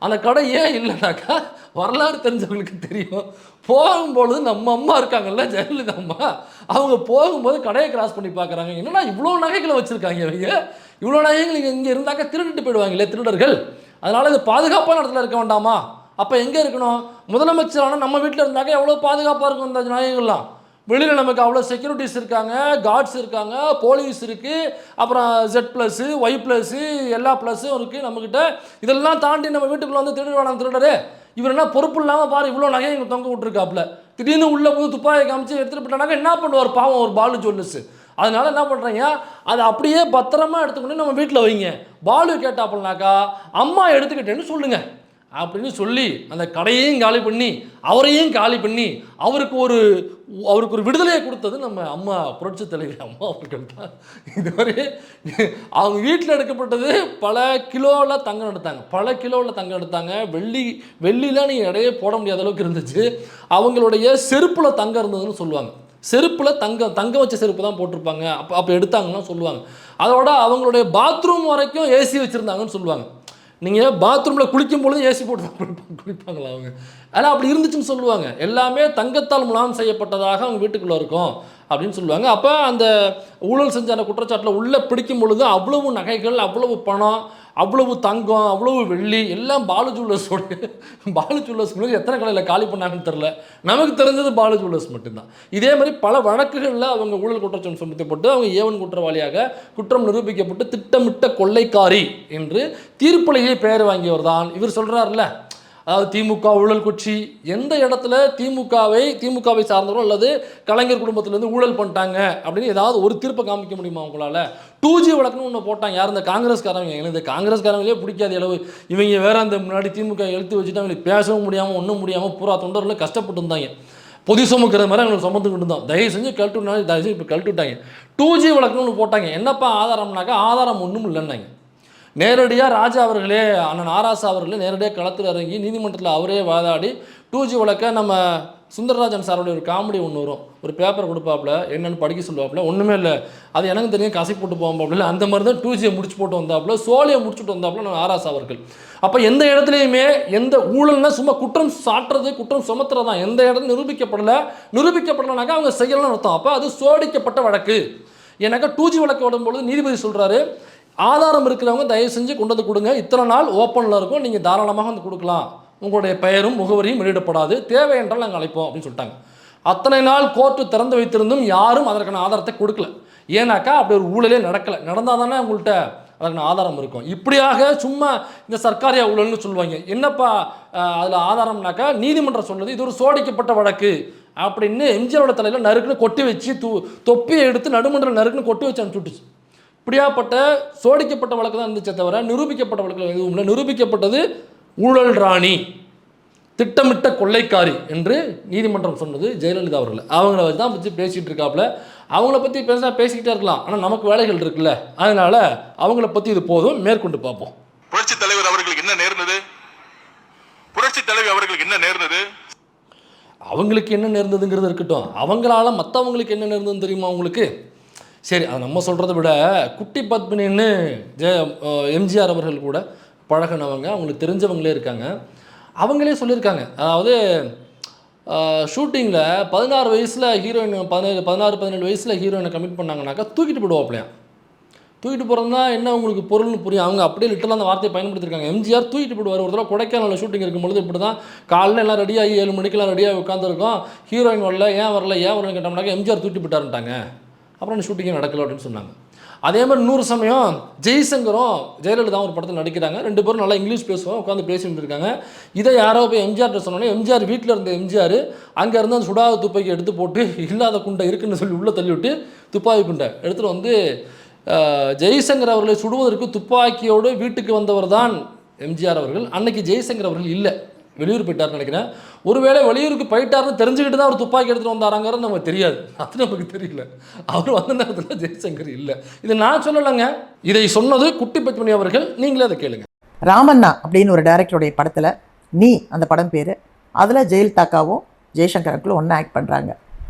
அந்த கடை ஏன் இல்லைனாக்கா வரலாறு தெரிஞ்சவங்களுக்கு தெரியும். போகும்பொழுது நம்ம அம்மா இருக்காங்கல்ல ஜெயலலிதா அம்மா, அவங்க போகும்போது கடையை கிராஸ் பண்ணி பார்க்குறாங்க, என்னன்னா இவ்வளோ நகைகளை வச்சுருக்காங்க இவங்க, இவ்வளோ நகைகள் இங்கே இருந்தாக்கா திருடிட்டு போயிடுவாங்களே திருடர்கள், அதனால் இது பாதுகாப்பான இடத்துல இருக்க வேண்டாமா? அப்போ எங்கே இருக்கணும்? முதலமைச்சரான நம்ம வீட்டில் இருந்தாக்கா எவ்வளோ பாதுகாப்பாக இருக்கும் இந்த நகைகள்லாம். வெளியில் நமக்கு அவ்வளோ செக்யூரிட்டிஸ் இருக்காங்க, கார்ட்ஸ் இருக்காங்க, போலீஸ் இருக்குது, அப்புறம் Z+, Y+, எல்லா ப்ளஸும் இருக்குது நம்மக்கிட்ட. இதெல்லாம் தாண்டி நம்ம வீட்டுக்குள்ளே வந்து திருடுவான திருடரு, இவர் என்ன பொறுப்பு இல்லாமல் பாரு இவ்வளோ நகையை இங்கே தொங்க விட்டுருக்காப்புல, திடீர்னு உள்ளே போய் துப்பாக்கி காமிச்சு எடுத்துகிட்டு போட்டானாக்கா என்ன பண்ணுவார் பாவம் ஒரு பாலு ஜுவல்லர்ஸ். அதனால என்ன பண்ணுறீங்க, அதை அப்படியே பத்திரமா எடுத்துக்கொண்டு நம்ம வீட்டில் வைங்க. பாலு கேட்டாப்புலனாக்கா அம்மா எடுத்துக்கிட்டேன்னு சொல்லுங்கள் அப்படின்னு சொல்லி அந்த கடையையும் காலி பண்ணி அவரையும் காலி பண்ணி அவருக்கு ஒரு விடுதலையை கொடுத்தது நம்ம அம்மா புரட்சி தலைவி அம்மா அவர்கள் தான். இதுவரை அவங்க வீட்டில் எடுக்கப்பட்டது பல கிலோவில் தங்கம் எடுத்தாங்க, பல கிலோவில் தங்கம் எடுத்தாங்க. வெள்ளிலாம் நீங்கள் எடையே போட முடியாத அளவுக்கு இருந்துச்சு. அவங்களுடைய செருப்பில் தங்கம் இருந்ததுன்னு சொல்லுவாங்க, செருப்பில் தங்கம் வச்ச செருப்பு தான் போட்டிருப்பாங்க. அப்போ எடுத்தாங்கன்னா சொல்லுவாங்க. அதோட அவங்களுடைய பாத்ரூம் வரைக்கும் ஏசி வச்சுருந்தாங்கன்னு சொல்லுவாங்க. நீங்கள் பாத்ரூமில் குளிக்கும் பொழுது ஏசி போட்டு தான் குளிப்பாங்களா அவங்க, ஆனால் அப்படி இருந்துச்சுன்னு சொல்லுவாங்க. எல்லாமே தங்கத்தால் முலாம் செய்யப்பட்டதாக அவங்க வீட்டுக்குள்ளே இருக்கும் அப்படின்னு சொல்லுவாங்க. அப்போ அந்த ஊழல் செஞ்ச அந்த குற்றச்சாட்டில் உள்ளே பிடிக்கும் பொழுது அவ்வளவு நகைகள், அவ்வளவு பணம், அவ்வளவு தங்கம், அவ்வளவு வெள்ளி எல்லாம் பாலு ஜுவல்லர்ஸோட. பாலு ஜுவல்லர்ஸ்க்கு எத்தனை கடையில் காலி பண்ணாங்கன்னு தெரில, நமக்கு தெரிஞ்சது பாலு ஜுவல்லர்ஸ் மட்டும்தான். இதே மாதிரி பல வழக்குகளில் அவங்க ஊழல் குற்றச்சாட்டு சுமத்தப்பட்டு அவங்க A1 குற்றவாளியாக குற்றம் நிரூபிக்கப்பட்டு திட்டமிட்ட கொள்ளைக்காரி என்று தீர்ப்பலையே பெயர் வாங்கியவர் தான் இவர். சொல்கிறார்ல, அதாவது திமுக ஊழல் கட்சி, எந்த இடத்துல திமுகவை சார்ந்தவர்கள் அல்லது கலைஞர் குடும்பத்திலேருந்து ஊழல் பண்ணிட்டாங்க அப்படின்னு ஏதாவது ஒரு தீர்ப்பை காமிக்க முடியுமா உங்களால்? 2G வழக்குன்னு ஒன்று போட்டாங்க யார், இந்த காங்கிரஸ்காரங்க. எனக்கு காங்கிரஸ்காரங்களே பிடிக்காது அளவு, இவங்க வேற அந்த முன்னாடி திமுக எழுத்து வச்சுட்டு அவங்களுக்கு பேசவும் முடியாமல் ஒன்றும் முடியாமல் பூரா தொண்டர்களும் கஷ்டப்பட்டு இருந்தாங்க. பொது சுமக்கிற மாதிரி அவங்களுக்கு சுமந்துக்கிட்டு இருந்தோம். தயவு செஞ்சு கழட்டுனாலும் தயவு செஞ்சு இப்போ கழட்டுட்டாங்க. 2G வழக்குன்னு ஒன்று போட்டாங்க. என்னப்பா ஆதாரம்னாக்கா ஆதாரம் ஒன்றும் இல்லைன்னாங்க. நேரடியாக ராஜா அவர்களே, அண்ணன் ஆராசா அவர்களே நேரடியாக களத்தில் இறங்கி நீதிமன்றத்தில் அவரே வாதாடி 2G வழக்கை நம்ம சுந்தரராஜன் சாரோடைய ஒரு காமெடி ஒன்று வரும், ஒரு பேப்பர் கொடுப்பாப்புல என்னென்னு படிக்க சொல்லுவாப்புல, ஒன்றுமே இல்லை அது எனக்கு தெரியும் கசி போட்டு போவாப்புல, அந்த மாதிரி தான் 2Gயை முடிச்சு போட்டு வந்தாப்புல, சோழியை முடிச்சுட்டு வந்தாப்புல நான் ஆராசா அவர்கள். அப்போ எந்த இடத்துலையுமே எந்த ஊழல்னா சும்மா குற்றம் சாட்டுறது குற்றம் சுமத்துறது தான், எந்த இடம் நிரூபிக்கப்படலைனாக்கா அவங்க செய்யலன்னு அர்த்தம். அப்போ அது சோடிக்கப்பட்ட வழக்கு. ஏன்னாக்கா 2G வழக்கு வரும்பொழுது நீதிபதி சொல்கிறாரு, ஆதாரம் இருக்கிறவங்க தயவு செஞ்சு கொண்டு வந்து கொடுங்க, இத்தனை நாள் ஓப்பனில் இருக்கும், நீங்கள் தாராளமாக வந்து கொடுக்கலாம், உங்களுடைய பெயரும் முகவரியும் வெளியிடப்படாது, தேவை என்றால் நாங்கள் அழைப்போம் அப்படின்னு சொல்லிட்டாங்க. அத்தனை நாள் கோர்ட்டு திறந்து வைத்திருந்தும் யாரும் அதற்கான ஆதாரத்தை கொடுக்கல. ஏன்னாக்கா அப்படி ஒரு ஊழலே நடந்தால் தானே உங்கள்கிட்ட அதற்கான ஆதாரம் இருக்கும். இப்படியாக சும்மா இந்த சர்க்காரியா ஊழல்னு சொல்லுவாங்க. என்னப்பா அதில் ஆதாரம்னாக்கா நீதிமன்றம் சொல்லுது இது ஒரு சோடிக்கப்பட்ட வழக்கு அப்படின்னு எம்ஜிஆரோட தலையில் நறுக்குன்னு கொட்டி வச்சு தொப்பியை எடுத்து நடுமன்ற நறுக்குன்னு கொட்டி வச்சு அனுப்பிச்சுட்டுச்சு. இப்படியாப்பட்ட சோடிக்கப்பட்ட வழக்கு தான் இருந்துச்சே தவிர நிரூபிக்கப்பட்ட வழக்கு எதுவும் இல்லை. நிரூபிக்கப்பட்டது ஊழல் ராணி, திட்டமிட்ட கொள்ளைக்காரி என்று நீதிமன்றம் சொன்னது ஜெயலலிதா அவர்கள். அவங்கள வச்சு தான் பற்றி பேசிகிட்டு இருக்காப்புல. அவங்கள பற்றி பேசிக்கிட்டே இருக்கலாம், ஆனால் நமக்கு வேலைகள் இருக்குல்ல, அதனால அவங்கள பற்றி இது போதும், மேற்கொண்டு பார்ப்போம். புரட்சி தலைவர் அவர்களுக்கு என்ன நேர்ந்தது? புரட்சி தலைவர் அவர்களுக்கு என்ன நேர்ந்தது? அவங்களுக்கு என்ன நேர்ந்ததுங்கிறது இருக்கட்டும், அவங்களால மற்றவங்களுக்கு என்ன நேர்ந்ததுன்னு தெரியுமா உங்களுக்கு? சரி, அதை நம்ம சொல்கிறத விட குட்டி பத்மினின்னு எம்ஜிஆர் அவர்கள் கூட பழகினவங்க, அவங்களுக்கு தெரிஞ்சவங்களே இருக்காங்க. அவங்களே சொல்லியிருக்காங்க, அதாவது ஷூட்டிங்கில் 16 வயசில் ஹீரோயின் 16-17 வயசில் ஹீரோயினை கமிட் பண்ணாங்கனாக்கா தூக்கிட்டு போயிடுவாப்லையா. தூக்கிட்டு போகிறதுனா என்ன உங்களுக்கு பொருள்னு புரியும். அவங்க அப்படியே லிட்டலாக அந்த வார்த்தையை பயன்படுத்தியிருக்காங்க. எம்ஜிஆர் தூக்கிட்டு போயிடுவார். ஒரு தடவை கொடைக்கானலில் ஷூட்டிங் இருக்கும்பொழுது இப்படி தான் காலையில் எல்லாம் ரெடியாகி 7 மணிக்கெல்லாம் ரெடியாக உட்காந்துருக்கோம். ஹீரோயின் வரல, ஏன் வரலன்னு கேட்டோம்னாக்கா எம்ஜிஆர் தூக்கிட்டு போயிட்டாருட்டாங்க. அப்புறம் அந்த ஷூட்டிங்கே நடக்கல அப்படின்னு சொன்னாங்க. அதே மாதிரி 100 சமயம் ஜெய்சங்கரும் ஜெயலலிதாவும் ஒரு படத்தில் நடிக்கிறாங்க. 2 பேரும் நல்லா இங்கிலீஷ் பேசுவோம், உட்காந்து பேசிட்டு இருக்காங்க. இதை யாரோ போய் எம்ஜிஆர்ட்ட சொன்னோன்னே எம்ஜிஆர் வீட்டில் இருந்த எம்ஜிஆர் அங்கேருந்து அந்த சுடாத துப்பாக்கி எடுத்து போட்டு இல்லாத குண்டை இருக்குன்னு சொல்லி உள்ளே தள்ளி விட்டு துப்பாக்கி குண்டை எடுத்துகிட்டு வந்து ஜெய்சங்கர் அவர்களை சுடுவதற்கு துப்பாக்கியோடு வீட்டுக்கு வந்தவர் தான் எம்ஜிஆர் அவர்கள். அன்னைக்கு ஜெய்சங்கர் அவர்கள் இல்லை, வெளியூர் போயிட்டார்னு நினைக்கிறேன். ஒருவேளை வெளியூருக்கு போயிட்டாருன்னு தெரிஞ்சுக்கிட்டு தான் அவர் துப்பாக்கி எடுத்துகிட்டு வந்தாராங்கிறது நமக்கு தெரியாது, அது நமக்கு தெரியல. அவர் வந்த நேரத்தில் ஜெய்சங்கர் இல்லை. இதை நான் சொல்லலைங்க, இதை சொன்னது குட்டி பத்மினி அவர்கள். நீங்களே அதை கேளுங்க. ராமண்ணா அப்படின்னு ஒரு டைரக்டருடைய படத்தில் நீ அந்த படம் பேர், அதில் ஜெயலலிதாக்காவும் ஜெய்சங்கர் அங்கிளும் ஒன்றா ஆக்ட் பண்ணுறாங்க.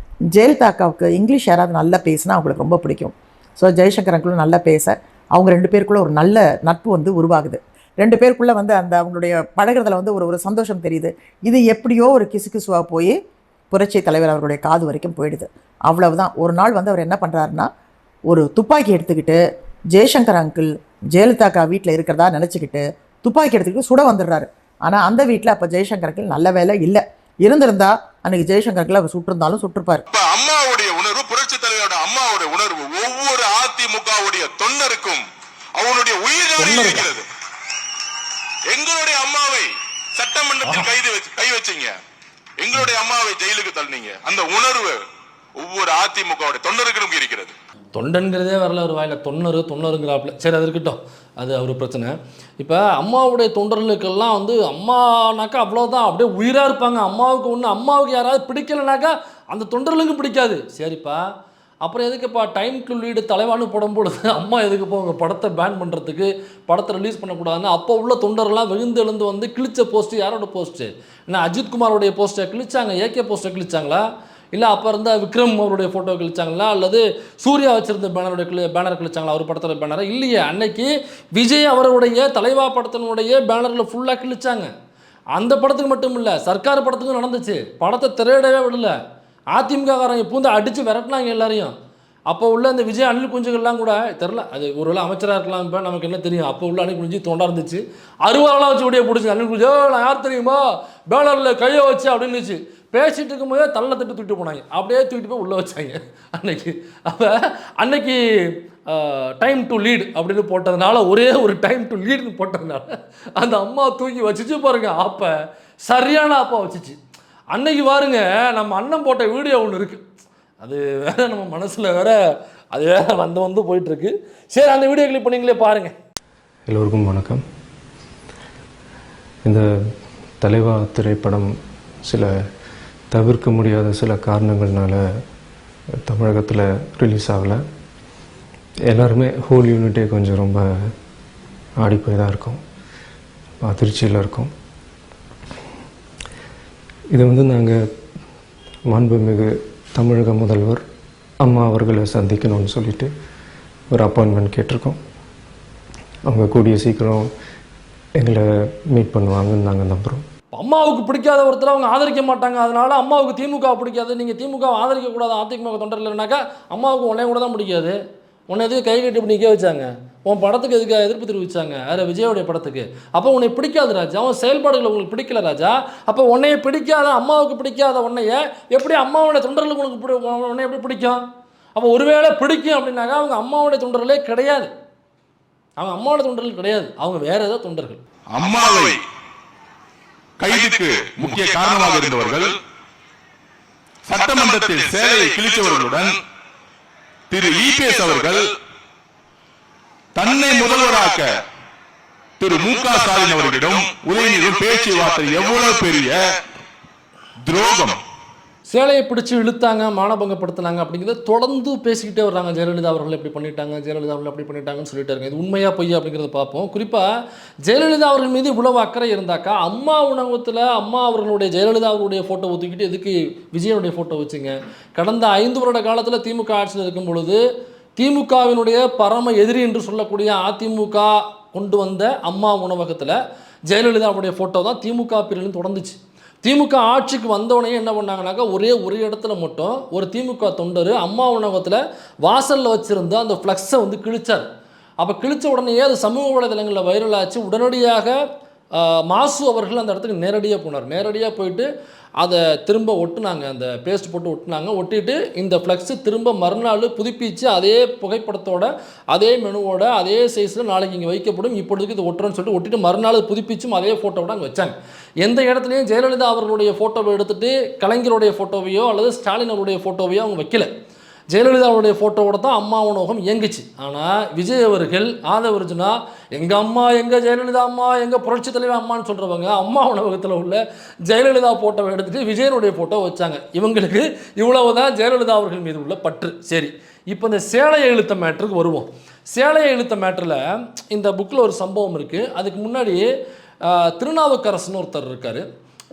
ஜெயலலிதாக்காவுக்கு இங்கிலீஷ் யாராவது நல்லா பேசினா அவங்களுக்கு ரொம்ப பிடிக்கும். ஸோ ஜெய்சங்கர் அங்கிளும் நல்லா பேச அவங்க 2 பேருக்குள்ளே ஒரு நல்ல நட்பு வந்து உருவாகுது. 2 பேருக்குள்ளே வந்து அந்த அவங்களுடைய பழகிறதுல வந்து ஒரு சந்தோஷம் தெரியுது. இது எப்படியோ ஒரு கிசுகிசுவாக போய் புரட்சி தலைவர் அவருடைய காது வரைக்கும் போயிடுது. அவ்வளவுதான். ஒரு நாள் வந்து அவர் என்ன பண்ணுறாருன்னா, ஒரு துப்பாக்கி எடுத்துக்கிட்டு ஜெய்சங்கர் அங்கிள் ஜெயலலிதாக்கா வீட்டில் இருக்கிறதா நினச்சிக்கிட்டு துப்பாக்கி எடுத்துக்கிட்டு சுட வந்துடுறாரு. ஆனால் அந்த வீட்டில் அப்போ ஜெய்சங்கர் அங்கிள் நல்ல வேலை இல்லை. இருந்திருந்தா அன்னைக்கு ஜெய்சங்கர் அங்கிள் அவர் சுட்டிருந்தாலும் சுட்டிருப்பார். அம்மாவுடைய உணர்வு, புரட்சி தலைவரோட அம்மாவுடைய உணர்வு ஒவ்வொரு அதிமுகவுடைய தொண்டருக்கும் அவனுடைய உயிர்நாடி இருக்கிறது. எங்களுடைய அம்மாவை சட்டமன்றத்தில் கை வச்சீங்க, எங்களுடைய அம்மாவை ஜெயிலுக்கு தள்ளினீங்க. அந்த உணர்வு ஒவ்வொரு அதிமுகவுடைய தொண்டருக்கும் இருக்கிறது. தொண்டன்கிறதே வரல ஒரு வாயில், தொண்ணருங்கிறாப்புல. சரி, அது இருக்கட்டும், அது அவர் பிரச்சனை. இப்போ அம்மாவுடைய தொண்டர்களுக்கெல்லாம் வந்து அம்மானாக்கா அவ்வளோதான், அப்படியே உயிராக இருப்பாங்க. அம்மாவுக்கு யாராவது பிடிக்கலைனாக்கா அந்த தொண்டர்களுக்கும் பிடிக்காது. சரிப்பா, அப்புறம் எதுக்குப்பா டைம் டு லீடு தலைவானு போடும்பொழுது அம்மா எதுக்குப்பா உங்கள் படத்தை பேன் பண்ணுறதுக்கு, படத்தை ரிலீஸ் பண்ணக்கூடாதுன்னு அப்போ உள்ள தொண்டரெல்லாம் விழுந்து எழுந்து வந்து கிழிச்ச போஸ்ட்டு யாரோட போஸ்ட்டு? ஏன்னா அஜித்குமாரோடைய போஸ்ட்டை கிழிச்சாங்க, ஏகே போஸ்ட்டை கிழிச்சாங்களா, இல்லை அப்போ இருந்தால் விக்ரம் அவருடைய ஃபோட்டோ கிழிச்சாங்களா, அல்லது சூர்யா வச்சுருந்த பேனர் கிழிச்சாங்களா, அவர் படத்தில் பேனரை? இல்லையே, அன்னைக்கு விஜய் அவருடைய தலைவா படத்தினுடைய பேனரில் ஃபுல்லாக கிழிச்சாங்க. அந்த படத்துக்கு மட்டும் இல்லை, சர்க்கார் படத்துக்கும் நடந்துச்சு. படத்தை திரையிடவே விடலை, அதிமுககாரங்க பூந்து அடித்து விரட்டினாங்க எல்லாரையும். அப்போ உள்ள அந்த விஜய் அணில் குஞ்சுகள்லாம் கூட தெரில, அது ஒருவேளை அமைச்சராக இருக்கலாம், இப்போ நமக்கு என்ன தெரியும். அப்போ உள்ள அணில் குஞ்சு தொண்டா இருந்துச்சு, அருவாலாம் வச்சு உடைய பிடிச்சி அணில் குஞ்சு நான் யார் தெரியுமா பேனரில் கையை வச்சு அப்படின்னுச்சு. பேசிகிட்டு இருக்கும்போதே தள்ள தட்டு தூக்கிட்டு போனாங்க, அப்படியே தூக்கிட்டு போய் உள்ளே வச்சாங்க அன்னைக்கு. அப்போ அன்னைக்கு டைம் டு லீட் அப்படின்னு போட்டதுனால, ஒரே ஒரு டைம் டு லீடுன்னு போட்டதுனால அந்த அம்மா தூக்கி வச்சுச்சு பாருங்க. அப்போ சரியான அப்பா வச்சுச்சு. அன்னைக்கு பாருங்க, நம்ம அண்ணன் போட்ட வீடியோ ஒன்று இருக்குது, அது வேற நம்ம மனசில் வேற அது வேற வந்து போயிட்டுருக்கு. சரி, அந்த வீடியோ கிளிக் பண்ணிங்களே பாருங்கள். எல்லோருக்கும் வணக்கம். இந்த தலைவா திரைப்படம் சில தவிர்க்க முடியாத சில காரணங்கள்னால தமிழகத்தில் ரிலீஸ் ஆகலை. எல்லாருமே ஹோல் யூனிட்டே கொஞ்சம் ரொம்ப ஆடிப்போய் தான் இருக்கும், அதிர்ச்சியில் இருக்கும். இது வந்து நாங்கள் மாண்புமிகு தமிழக முதல்வர் அம்மா அவர்களை சந்திக்கணும்னு சொல்லிட்டு ஒரு அப்பாயின்மெண்ட் கேட்டிருக்கோம். அவங்க கூடிய சீக்கிரம் எங்களை மீட் பண்ணுவாங்கன்னு நாங்கள் நம்புகிறோம். அம்மாவுக்கு பிடிக்காத ஒருத்தர் அவங்க ஆதரிக்க மாட்டாங்க, அதனால அம்மாவுக்கு திமுக பிடிக்காது, நீங்கள் திமுக ஆதரிக்கக்கூடாது, அதிமுக தொண்டர் இல்லைனாக்கா அம்மாவுக்கு உன்னைய கூட தான் பிடிக்காது. உன்னை எதுக்கு கை கட்டி இப்படி நிற்க வச்சாங்க, உன் படத்துக்கு எதுக்கு எதிர்ப்பு தெரிவிச்சாங்க, வேறு விஜயோடைய படத்துக்கு. அப்போ உன்னை பிடிக்காது ராஜா, அவன் செயல்பாடுகள் உங்களுக்கு பிடிக்கல ராஜா. அப்போ உன்னைய பிடிக்காத, அம்மாவுக்கு பிடிக்காத உன்னைய எப்படி அம்மாவுடைய தொண்டர்களுக்கு உனக்கு உன்னை எப்படி பிடிக்கும்? அப்போ ஒருவேளை பிடிக்கும் அப்படின்னாக்கா அவங்க அம்மாவுடைய தொண்டர்களே கிடையாது, அவங்க அம்மாவோட தொண்டர்கள் கிடையாது, அவங்க வேற ஏதோ தொண்டர்கள். அம்மாவை கைதுக்கு முக்கிய காரணமாக இருந்தவர்கள் சட்டமன்றத்தில் சேலையை கிழிச்சவர்களுடன் திரு இபிஎஸ் அவர்கள் தன்னை முதல்வராக்க திரு மு.க. ஸ்டாலின் அவர்களிடம் உதயநிதியும் பேச்சுவார்த்தை எவ்வளவு பெரிய துரோகம். சேலையை பிடிச்சி இழுத்தாங்க, மானபங்கப்படுத்தினாங்க அப்படிங்கிறத தொடர்ந்து பேசிக்கிட்டே வர்றாங்க. ஜெயலலிதா அவர்கள் எப்படி பண்ணிட்டாங்க, ஜெயலலிதா அவர்கள் எப்படி பண்ணிட்டாங்கன்னு சொல்லிட்டு இருக்காங்க. இது உண்மையாக பொய்யா அப்படிங்கிறத பார்ப்போம். குறிப்பாக ஜெயலலிதா அவர்கள் மீது இவ்வளவு அக்கறை இருந்தாக்கா அம்மா உணவகத்தில் அம்மா அவர்களுடைய ஜெயலலிதா அவருடைய ஃபோட்டோ ஊற்றிக்கிட்டு எதுக்கு விஜயனுடைய ஃபோட்டோ வச்சுங்க? கடந்த 5 வருட காலத்தில் திமுக ஆட்சியில் இருக்கும் பொழுது திமுகவினுடைய பரம எதிரி என்று சொல்லக்கூடிய அதிமுக கொண்டு வந்த அம்மா உணவகத்தில் ஜெயலலிதாவுடைய ஃபோட்டோ தான் திமுக பீரியட்னு தொடர்ந்துச்சு. திமுக ஆட்சிக்கு வந்தோடனே என்ன பண்ணாங்கனாக்கா ஒரு இடத்துல மட்டும் ஒரு திமுக தொண்டர் அம்மா உணவகத்தில் வாசலில் வச்சுருந்த அந்த ஃப்ளக்ஸை வந்து கிழிச்சார். அப்போ கிழிச்ச உடனேயே அது சமூக வலைதளங்களில் வைரல் ஆச்சு. உடனடியாக மாசு அவர்கள் அந்த இடத்துக்கு நேரடியாக போனார். நேரடியாக போயிட்டு அதை திரும்ப ஒட்டுனாங்க, அந்த பேஸ்ட் போட்டு ஒட்டுனாங்க. ஒட்டிட்டு இந்த ஃப்ளெக்ஸு திரும்ப மறுநாள் புதுப்பிச்சு அதே புகைப்படத்தோட அதே மெனுவோட அதே சைஸில் நாளைக்கு இங்கே வைக்கப்படும், இப்பொழுதுக்கு இது ஒட்டுறோன்னு சொல்லிட்டு ஒட்டிட்டு மறுநாள் புதுப்பிச்சும் அதே ஃபோட்டோவோட அங்கே வச்சாங்க. எந்த இடத்துலையும் ஜெயலலிதா அவர்களுடைய ஃபோட்டோவை எடுத்துகிட்டு கலைஞருடைய ஃபோட்டோவையோ அல்லது ஸ்டாலின் அவருடைய ஃபோட்டோவையோ அவங்க வைக்கல. ஜெயலலிதாவுடைய ஃபோட்டோவோட தான் அம்மா உணவகம் இயங்குச்சு. ஆனால் விஜய் அவர்கள் ஆதவர்ஜுனா எங்கள் அம்மா, எங்கள் ஜெயலலிதா அம்மா, எங்கள் புரட்சி தலைவர் அம்மான்னு சொல்கிறவங்க அம்மா உணவகத்தில் உள்ள ஜெயலலிதா ஃபோட்டோவை எடுத்துகிட்டு விஜயனுடைய ஃபோட்டோ வச்சாங்க. இவங்களுக்கு இவ்வளவு தான் ஜெயலலிதா அவர்கள் மீது உள்ள பற்று. சரி, இப்போ இந்த சேலையை இழுத்த மேட்டருக்கு வருவோம். சேலையை இழுத்த மேட்டரில் இந்த புக்கில் ஒரு சம்பவம் இருக்குது. அதுக்கு முன்னாடி திருநாவுக்கரசுன்னு ஒருத்தர் இருக்கார்.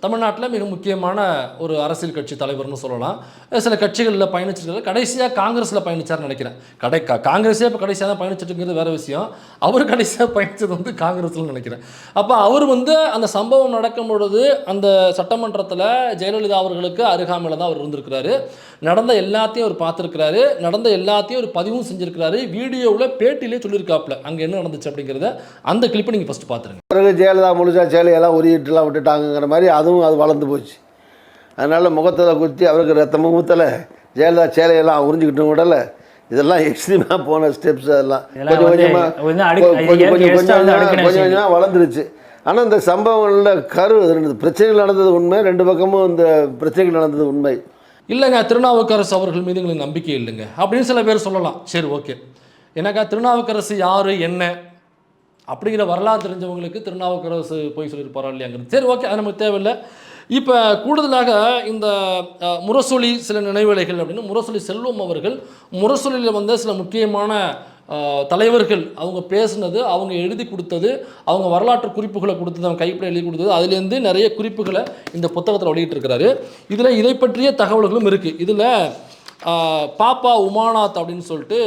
தமிழ்நாட்டில் மிக முக்கியமான ஒரு அரசியல் கட்சி தலைவர்னு சொல்லலாம். சில கட்சிகளில் பயணிச்சிருக்காரு. கடைசியாக காங்கிரஸில் பயணிச்சார்னு நினைக்கிறேன். காங்கிரஸே இப்போ கடைசியாக தான் பயணிச்சிட்டுங்கிறது வேறு விஷயம். அவர் கடைசியாக பயணித்தது வந்து காங்கிரஸ்ன்னு நினைக்கிறேன். அப்போ அவர் வந்து அந்த சம்பவம் நடக்கும் பொழுது அந்த சட்டமன்றத்தில் ஜெயலலிதா அவர்களுக்கு அருகாமையில் தான் அவர் இருந்திருக்கிறாரு. நடந்த எல்லாத்தையும் அவர் பார்த்துருக்கிறாரு. நடந்த எல்லாத்தையும் ஒரு பதிவும் செஞ்சுருக்கிறாரு. வீடியோவில் பேட்டியிலே சொல்லியிருக்காப்புல அங்கே என்ன நடந்துச்சு அப்படிங்கிறத அந்த கிளிப்பை நீங்கள் ஃபஸ்ட்டு பார்த்துருங்க. பிறகு ஜெயலலிதா முழுசா சேலையெல்லாம் உருகிட்டுலாம் விட்டுட்டாங்கிற மாதிரி அதுவும் அது வளர்ந்து போச்சு. அதனால் முகத்தில் குத்தி அவருக்கு ரத்தமும் ஊற்றலை, ஜெயலலிதா சேலையெல்லாம் உறிஞ்சிக்கிட்டு விடல. இதெல்லாம் எக்ஸ்ட்ரீமாக போன ஸ்டெப்ஸ். அதெல்லாம் கொஞ்சம் வளர்ந்துருச்சு. ஆனால் இந்த சம்பவங்களில் பிரச்சனைகள் நடந்தது உண்மை, ரெண்டு பக்கமும் இந்த பிரச்சனைகள் நடந்தது உண்மை. இல்லைங்க, திருநாவுக்கரசு அவர்கள் மீது எங்களுக்கு நம்பிக்கை இல்லைங்க அப்படின்னு சில பேர் சொல்லலாம். சரி, ஓகே. எனக்கா திருநாவுக்கரசு யார் என்ன அப்படிங்கிற வரலாறு தெரிஞ்சவங்களுக்கு திருநாவுக்கரசு போய் சொல்லியிருப்பாரா இல்லையாங்கிறது சரி, ஓகே, அது நமக்கு தேவையில்லை. இப்போ கூடுதலாக இந்த முரசொலி சில நினைவேளைகள் அப்படின்னு முரசொலி செல்வம் அவர்கள் முரசொலியில் வந்த சில முக்கியமான தலைவர்கள் அவங்க பேசுனது, அவங்க எழுதி கொடுத்தது, அவங்க வரலாற்று குறிப்புகளை கொடுத்தது, அவங்க கைப்பட எழுதி கொடுத்தது, அதுலேருந்து நிறைய குறிப்புகளை இந்த புத்தகத்தில் வெளியிட்டிருக்கிறாரு. இதில் இதை பற்றிய தகவல்களும் இருக்குது. இதில் பாப்பா உமாநாத் அப்படின்னு சொல்லிட்டு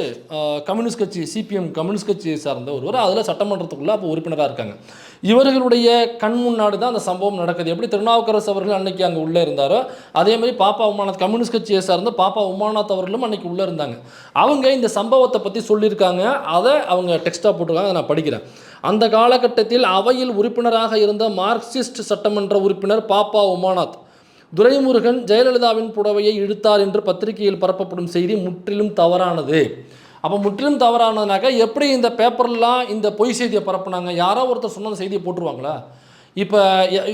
கம்யூனிஸ்ட் கட்சி சிபிஎம் கம்யூனிஸ்ட் கட்சியை சார்ந்த ஒருவர் அதில் சட்டமன்றத்துக்குள்ளே அப்போ உறுப்பினராக இருக்காங்க. இவர்களுடைய கண் முன்னாடி தான் அந்த சம்பவம் நடக்குது. எப்படி திருநாவுக்கரசு அவர்கள் அன்னைக்கு அங்கே உள்ளே இருந்தாரோ அதே மாதிரி பாப்பா உமாநாத் கம்யூனிஸ்ட் கட்சியை சார்ந்த பாப்பா உமாநாத் அவர்களும் அன்னைக்கு உள்ளே இருந்தாங்க. அவங்க இந்த சம்பவத்தை பற்றி சொல்லியிருக்காங்க. அதை அவங்க டெக்ஸ்ட்டாக போட்டிருக்காங்க, அதை நான் படிக்கிறேன். அந்த காலகட்டத்தில் அவையில் உறுப்பினராக இருந்த மார்க்சிஸ்ட் சட்டமன்ற உறுப்பினர் பாப்பா உமாநாத் துரைமுருகன் ஜெயலலிதாவின் புடவையை இழுத்தார் என்று பத்திரிகையில் பரப்பப்படும் செய்தி முற்றிலும் தவறானது. அப்போ முற்றிலும் தவறானதுனாக்கா எப்படி இந்த பேப்பர்லாம் இந்த பொய் செய்தியை பரப்புனாங்க? யாரோ ஒருத்தர் சொன்ன செய்தியை போட்டுருவாங்களா? இப்போ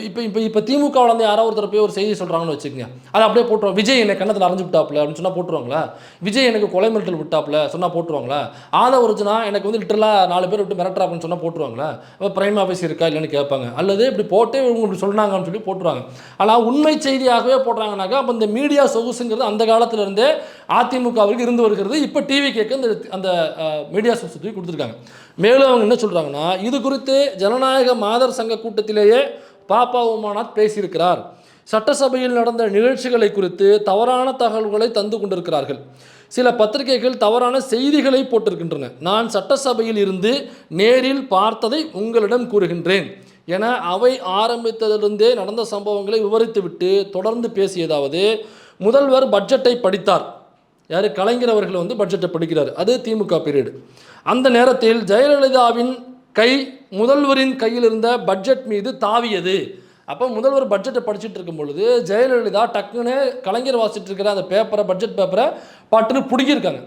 இப்போ இப்போ இப்போ திமுகவில் வந்து யாரோ ஒருத்தர் போய் ஒரு செய்தி சொல்கிறாங்கன்னு வச்சுக்கோங்க, அதை அப்படியே போட்டுருவாங்க. விஜய் என்னை கண்ணத்தில் அரைஞ்சு விட்டாப்புல அப்படின்னு சொன்னால் போட்டுருவாங்களா? விஜய் எனக்கு கொலை மிரட்டல் விட்டாப்புல சொன்னால் போட்டுருவாங்களா? ஆதவர்ஜுனா எனக்கு வந்து லிட்டரலாக 4 பேர் விட்டு மிரட்டுறா அப்படின்னு சொன்னால் போட்டுருவாங்களா? இப்போ பிரைம் ஆஃபீஸ் இருக்கா இல்லைன்னு கேட்பாங்க. அல்லது இப்படி போட்டே இவங்க இப்படி சொன்னாங்கன்னு சொல்லி போட்டுருவாங்க. ஆனால் உண்மை செய்தியாகவே போடுறாங்கனாக்கா அப்போ இந்த மீடியா சொகுசுங்கிறது அந்த காலத்திலேருந்தே அதிமுகவுக்கு இருந்து வருகிறது. இப்போ டிவி கேட்க அந்த மீடியா சொகுசு கொடுத்துருக்காங்க. மேலும் அவங்க என்ன சொல்கிறாங்கன்னா, இது குறித்து ஜனநாயக மாதர் சங்க கூட்டத்திலேயே பாப்பா உமாநாத் பேசியிருக்கிறார். சட்டசபையில் நடந்த நிகழ்ச்சிகளை குறித்து தவறான தகவல்களை தந்து கொண்டிருக்கிறார்கள். சில பத்திரிகைகள் தவறான செய்திகளை போட்டிருக்கின்றன. நான் சட்டசபையில் இருந்து நேரில் பார்த்ததை உங்களிடம் கூறுகின்றேன் என அவை ஆரம்பித்ததிலிருந்தே நடந்த சம்பவங்களை விவரித்துவிட்டு தொடர்ந்து பேசியதாவது, முதல்வர் பட்ஜெட்டை படித்தார். யார்? கலைஞர் அவர்கள் வந்து பட்ஜெட்டை படிக்கிறார். அது திமுக பீரியடு. அந்த நேரத்தில் ஜெயலலிதாவின் கை முதல்வரின் கையில் இருந்த பட்ஜெட் மீது தாவியது. அப்போ முதல்வர் பட்ஜெட்டை படிச்சுட்டு இருக்கும் பொழுது ஜெயலலிதா டக்குன்னு கலைஞர் வாசிட்டு இருக்கிற அந்த பேப்பரை பட்ஜெட் பேப்பரை பட்டுன்னு பிடுங்கியிருக்காங்க.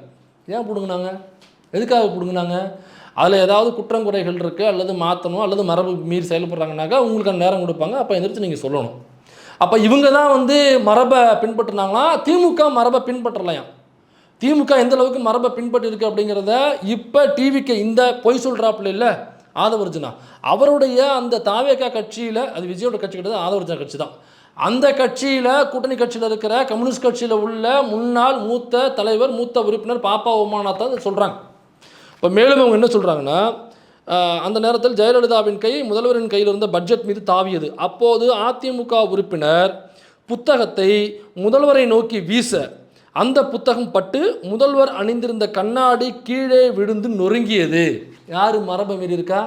ஏன் பிடுங்கினாங்க? எதுக்காக பிடுங்கினாங்க? அதில் ஏதாவது குற்றங்குறைகள் இருக்குது அல்லது மாற்றணும் அல்லது மரபு மீறி செயல்படுறாங்கனாக்கா உங்களுக்கு நேரம் கொடுப்பாங்க. அப்போ எதிர்த்து நீங்கள் சொல்லணும். அப்போ இவங்க தான் வந்து மரபை பின்பற்றினாங்களா? திமுக மரபை பின்பற்றலையா? திமுக எந்த அளவுக்கு மரபை பின்பற்றி இருக்கு அப்படிங்கிறத இப்போ டிவிக்கு இந்த பொய் சொல்கிறாப்புல இல்லை ஆதவர்ஜுனா அவருடைய அந்த தாவேகா கட்சியில், அது விஜயோட கட்சி கிடையாது, ஆதவர்ஜுனா கட்சி தான். அந்த கட்சியில் கூட்டணி கட்சியில் இருக்கிற கம்யூனிஸ்ட் கட்சியில் உள்ள முன்னாள் மூத்த தலைவர் மூத்த உறுப்பினர் பாப்பா உமாநாத் தான் சொல்கிறாங்க. இப்போ மேலும் அவங்க என்ன சொல்கிறாங்கன்னா, அந்த நேரத்தில் ஜெயலலிதாவின் கை முதல்வரின் கையில் இருந்த பட்ஜெட் மீது தாவியது. அப்போது அதிமுக உறுப்பினர் புத்தகத்தை முதல்வரை நோக்கி வீச அந்த புத்தகம் பட்டு முதல்வர் அணிந்திருந்த கண்ணாடி கீழே விழுந்து நொறுங்கியது. யார் மரபை மீறி இருக்கா?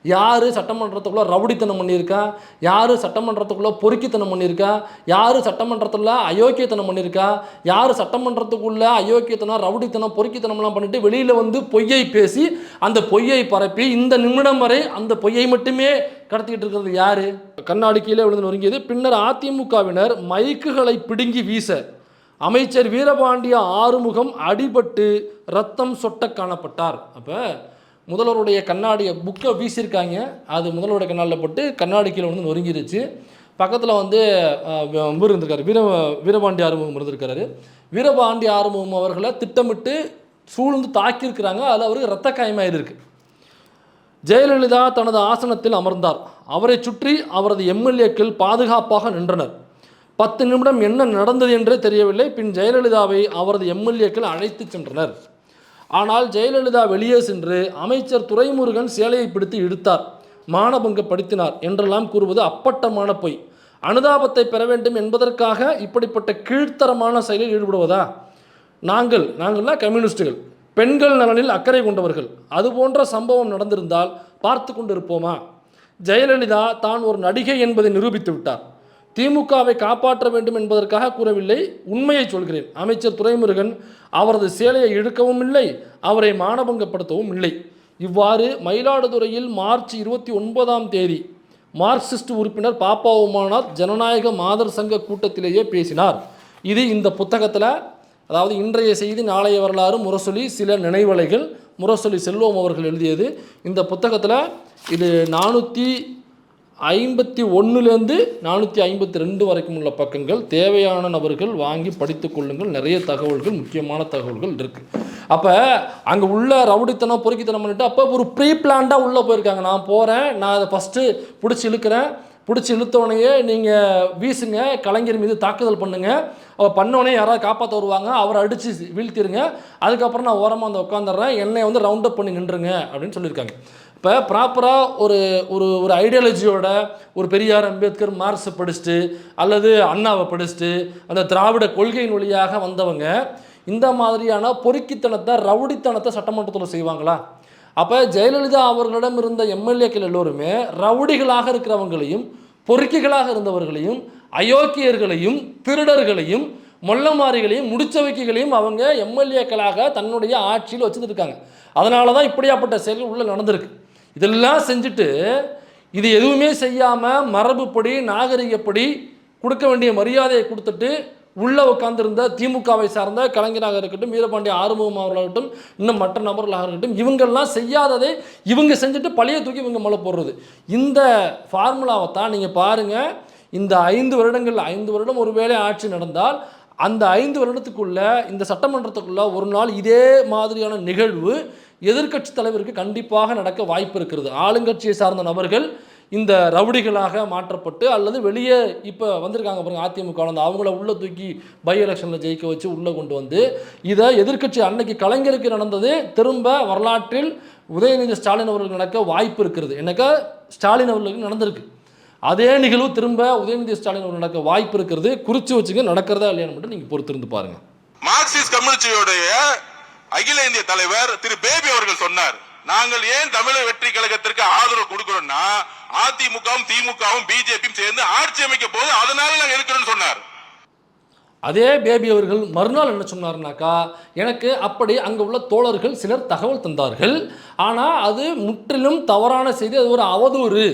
யார் சட்டமன்றத்துக்குள்ளே ரவுடித்தனம் பண்ணியிருக்கா? யார் சட்டமன்றத்துக்குள்ளே பொறுக்கித்தனம் பண்ணியிருக்கா? யார் சட்டமன்றத்தில் அயோக்கியத்தனம் பண்ணியிருக்கா? யார் சட்டமன்றத்துக்குள்ளே அயோக்கியத்தனம், ரவுடித்தனம், பொறுக்கித்தனம்லாம் பண்ணிட்டு வெளியில் வந்து பொய்யை பேசி அந்த பொய்யை பரப்பி இந்த நிமிடம் வரை அந்த பொய்யை மட்டுமே கடத்திக்கிட்டு இருக்கிறது யார்? கண்ணாடி கீழே விழுந்து நொறுங்கியது. பின்னர் அதிமுகவினர் மைக்குகளை பிடுங்கி வீச அமைச்சர் வீரபாண்டிய ஆறுமுகம் அடிபட்டு ரத்தம் சொட்ட காணப்பட்டார். அப்போ முதல்வருடைய கண்ணாடியை புக்கை வீசியிருக்காங்க. அது முதல்வருடைய கண்ணாடியில் போட்டு கண்ணாடி கீழே வந்து நொறுங்கிருச்சு. பக்கத்தில் வந்து இவர் இருந்திருக்காரு, வீரபாண்டி ஆறுமுகம் இருந்திருக்காரு. வீரபாண்டி ஆறுமுகம் அவர்களை திட்டமிட்டு சூழ்ந்து தாக்கியிருக்கிறாங்க. அதில் அவருக்கு இரத்த காயமாயிருக்கு. ஜெயலலிதா தனது ஆசனத்தில் அமர்ந்தார். அவரை சுற்றி அவரது எம்எல்ஏக்கள் பாதுகாப்பாக நின்றனர். 10 நிமிடம் என்ன நடந்தது என்றே தெரியவில்லை. பின் ஜெயலலிதாவை அவரது எம்எல்ஏக்கள் அழைத்து சென்றனர். ஆனால் ஜெயலலிதா வெளியே சென்று அமைச்சர் துரைமுருகன் சேலையை பிடித்து இழுத்தார், மானபங்கப்படுத்தினார் என்றெல்லாம் கூறுவது அப்பட்டமான பொய். அனுதாபத்தை பெற வேண்டும் என்பதற்காக இப்படிப்பட்ட கீழ்த்தரமான செயலில் ஈடுபடுவதா? நாங்கள்லாம் கம்யூனிஸ்டுகள், பெண்கள் நலனில் அக்கறை கொண்டவர்கள். அதுபோன்ற சம்பவம் நடந்திருந்தால் பார்த்து கொண்டிருப்போமா? ஜெயலலிதா தான் ஒரு நடிகை என்பதை நிரூபித்து விட்டார். திமுகவை காப்பாற்ற வேண்டும் என்பதற்காக கூறவில்லை, உண்மையை சொல்கிறேன். அமைச்சர் துரைமுருகன் அவரது சேலையை இழுக்கவும் இல்லை, அவரை மானபங்கப்படுத்தவும் இல்லை. இவ்வாறு மயிலாடுதுறையில் மார்ச் 29 மார்க்சிஸ்ட் உறுப்பினர் பாப்பா உமானாத் ஜனநாயக மாதர் சங்க கூட்டத்திலேயே பேசினார். இது இந்த புத்தகத்தில், அதாவது இன்றைய செய்தி நாளைய வரலாறு முரசொலி சில நினைவலைகள், முரசொலி செல்வம் அவர்கள் எழுதியது. இந்த புத்தகத்தில் இது 451லேருந்து 452 வரைக்கும் உள்ள பக்கங்கள். தேவையான நபர்கள் வாங்கி படித்து கொள்ளுங்கள். நிறைய தகவல்கள், முக்கியமான தகவல்கள் இருக்குது. அப்போ அங்கே உள்ள ரவுடித்தனம், பொறுக்கித்தனம் பண்ணிட்டு அப்போ ஒரு ப்ரீ பிளான்டாக உள்ளே போயிருக்காங்க. நான் போகிறேன், நான் அதை ஃபஸ்ட்டு பிடிச்சி இழுக்கிறேன், பிடிச்சி இழுத்தோடனே நீங்கள் வீசுங்க, கலைஞர் மீது தாக்குதல் பண்ணுங்கள், அவள் பண்ணோடனே யாராவது காப்பாற்ற வருவாங்க, அவரை அடித்து வீழ்த்திடுங்க, அதுக்கப்புறம் நான் ஓரமாக வந்து உட்காந்துடுறேன், என்னை வந்து ரவுண்ட் அப் பண்ணி நின்றுங்க அப்படின்னு சொல்லியிருக்காங்க. இப்போ ப்ராப்பராக ஒரு ஒரு ஒரு ஐடியாலஜியோட ஒரு பெரியார், அம்பேத்கர், மார்க்ஸை படிச்சுட்டு அல்லது அண்ணாவை படிச்சுட்டு அந்த திராவிட கொள்கையின் வழியாக வந்தவங்க இந்த மாதிரியான பொறுக்கித்தனத்தை, ரவுடித்தனத்தை சட்டமன்றத்தில் செய்வாங்களா? அப்போ ஜெயலலிதா அவர்களிடம் இருந்த எம்எல்ஏக்கள் எல்லோருமே ரவுடிகளாக இருக்கிறவங்களையும், பொறுக்கிகளாக இருந்தவர்களையும், அயோக்கியர்களையும், திருடர்களையும், மொல்லமாரிகளையும், முடிச்சவைக்கைகளையும் அவங்க எம்எல்ஏக்களாக தன்னுடைய ஆட்சியில் வச்சுட்டு இருக்காங்க. அதனால தான் இப்படியாப்பட்ட செயல்கள் உள்ளே நடந்திருக்கு. இதெல்லாம் செஞ்சுட்டு இது எதுவுமே செய்யாமல் மரபுப்படி, நாகரிகப்படி கொடுக்க வேண்டிய மரியாதையை கொடுத்துட்டு உள்ளே உட்கார்ந்திருந்த திமுகவை சார்ந்த கலைஞராக இருக்கட்டும், வீரபாண்டிய ஆறுமுகம் அவர்களாகட்டும், இன்னும் மற்ற நபர்களாக இருக்கட்டும், இவங்கெல்லாம் செய்யாததை இவங்க செஞ்சுட்டு பழைய தூக்கி இவங்க மேலே போடுறது. இந்த ஃபார்முலாவை தான் நீங்கள் பாருங்கள். இந்த 5 வருடங்கள், 5 வருடம் ஒருவேளை ஆட்சி நடந்தால் அந்த 5 வருடத்துக்குள்ள இந்த சட்டமன்றத்துக்குள்ள ஒரு நாள் இதே மாதிரியான நிகழ்வு எதிர்க்கட்சி தலைவருக்கு கண்டிப்பாக நடக்க வாய்ப்பு இருக்கிறது. ஆளுங்கட்சியை சார்ந்த நபர்கள் இந்த ரவுடிகளாக மாற்றப்பட்டு அல்லது வெளியே இப்போ வந்திருக்காங்க பாருங்க, அதிமுக அவங்கள உள்ளே தூக்கி பை எலெக்ஷனில் ஜெயிக்க வச்சு உள்ளே கொண்டு வந்து இதை எதிர்க்கட்சி அன்னைக்கு கலைஞருக்கு நடந்தது திரும்ப வரலாற்றில் உதயநிதி ஸ்டாலின் அவர்களுக்கு நடக்க வாய்ப்பு இருக்கிறது. என்னக்கா ஸ்டாலின் அவர்களுக்கு நடந்திருக்கு, அதே நிகழ்வு திரும்ப உதயநிதி ஸ்டாலின் அவர்கள் நடக்க வாய்ப்பு இருக்கிறது. குறித்து வச்சுங்க, நடக்கிறதா இல்லையான்னு மட்டும் நீங்கள் பொறுத்திருந்து பாருங்க. மார்க்சிஸ்ட் கம்யூனிஸ்டுடைய அகில இந்திய தலைவர் திரு பேபி அவர்கள் சொன்னார், நாங்கள் ஏன் தமிழக வெற்றி கழகத்திற்கு ஆதரவு கொடுக்கிறோம்னா அதிமுகவும் திமுகவும் பிஜேபியும் சேர்ந்து ஆட்சி அமைக்க போது அதனால நாங்கள் இருக்கிறோம்னு சொன்னார். அதே பேபி அவர்கள் மறுநாள் என்ன சொன்னார்னாக்கா, எனக்கு அப்படி அங்கே உள்ள தோழர்கள் சிலர் தகவல் தந்தார்கள், ஆனால் அது முற்றிலும் தவறான செய்தி, அது ஒரு அவதூறு,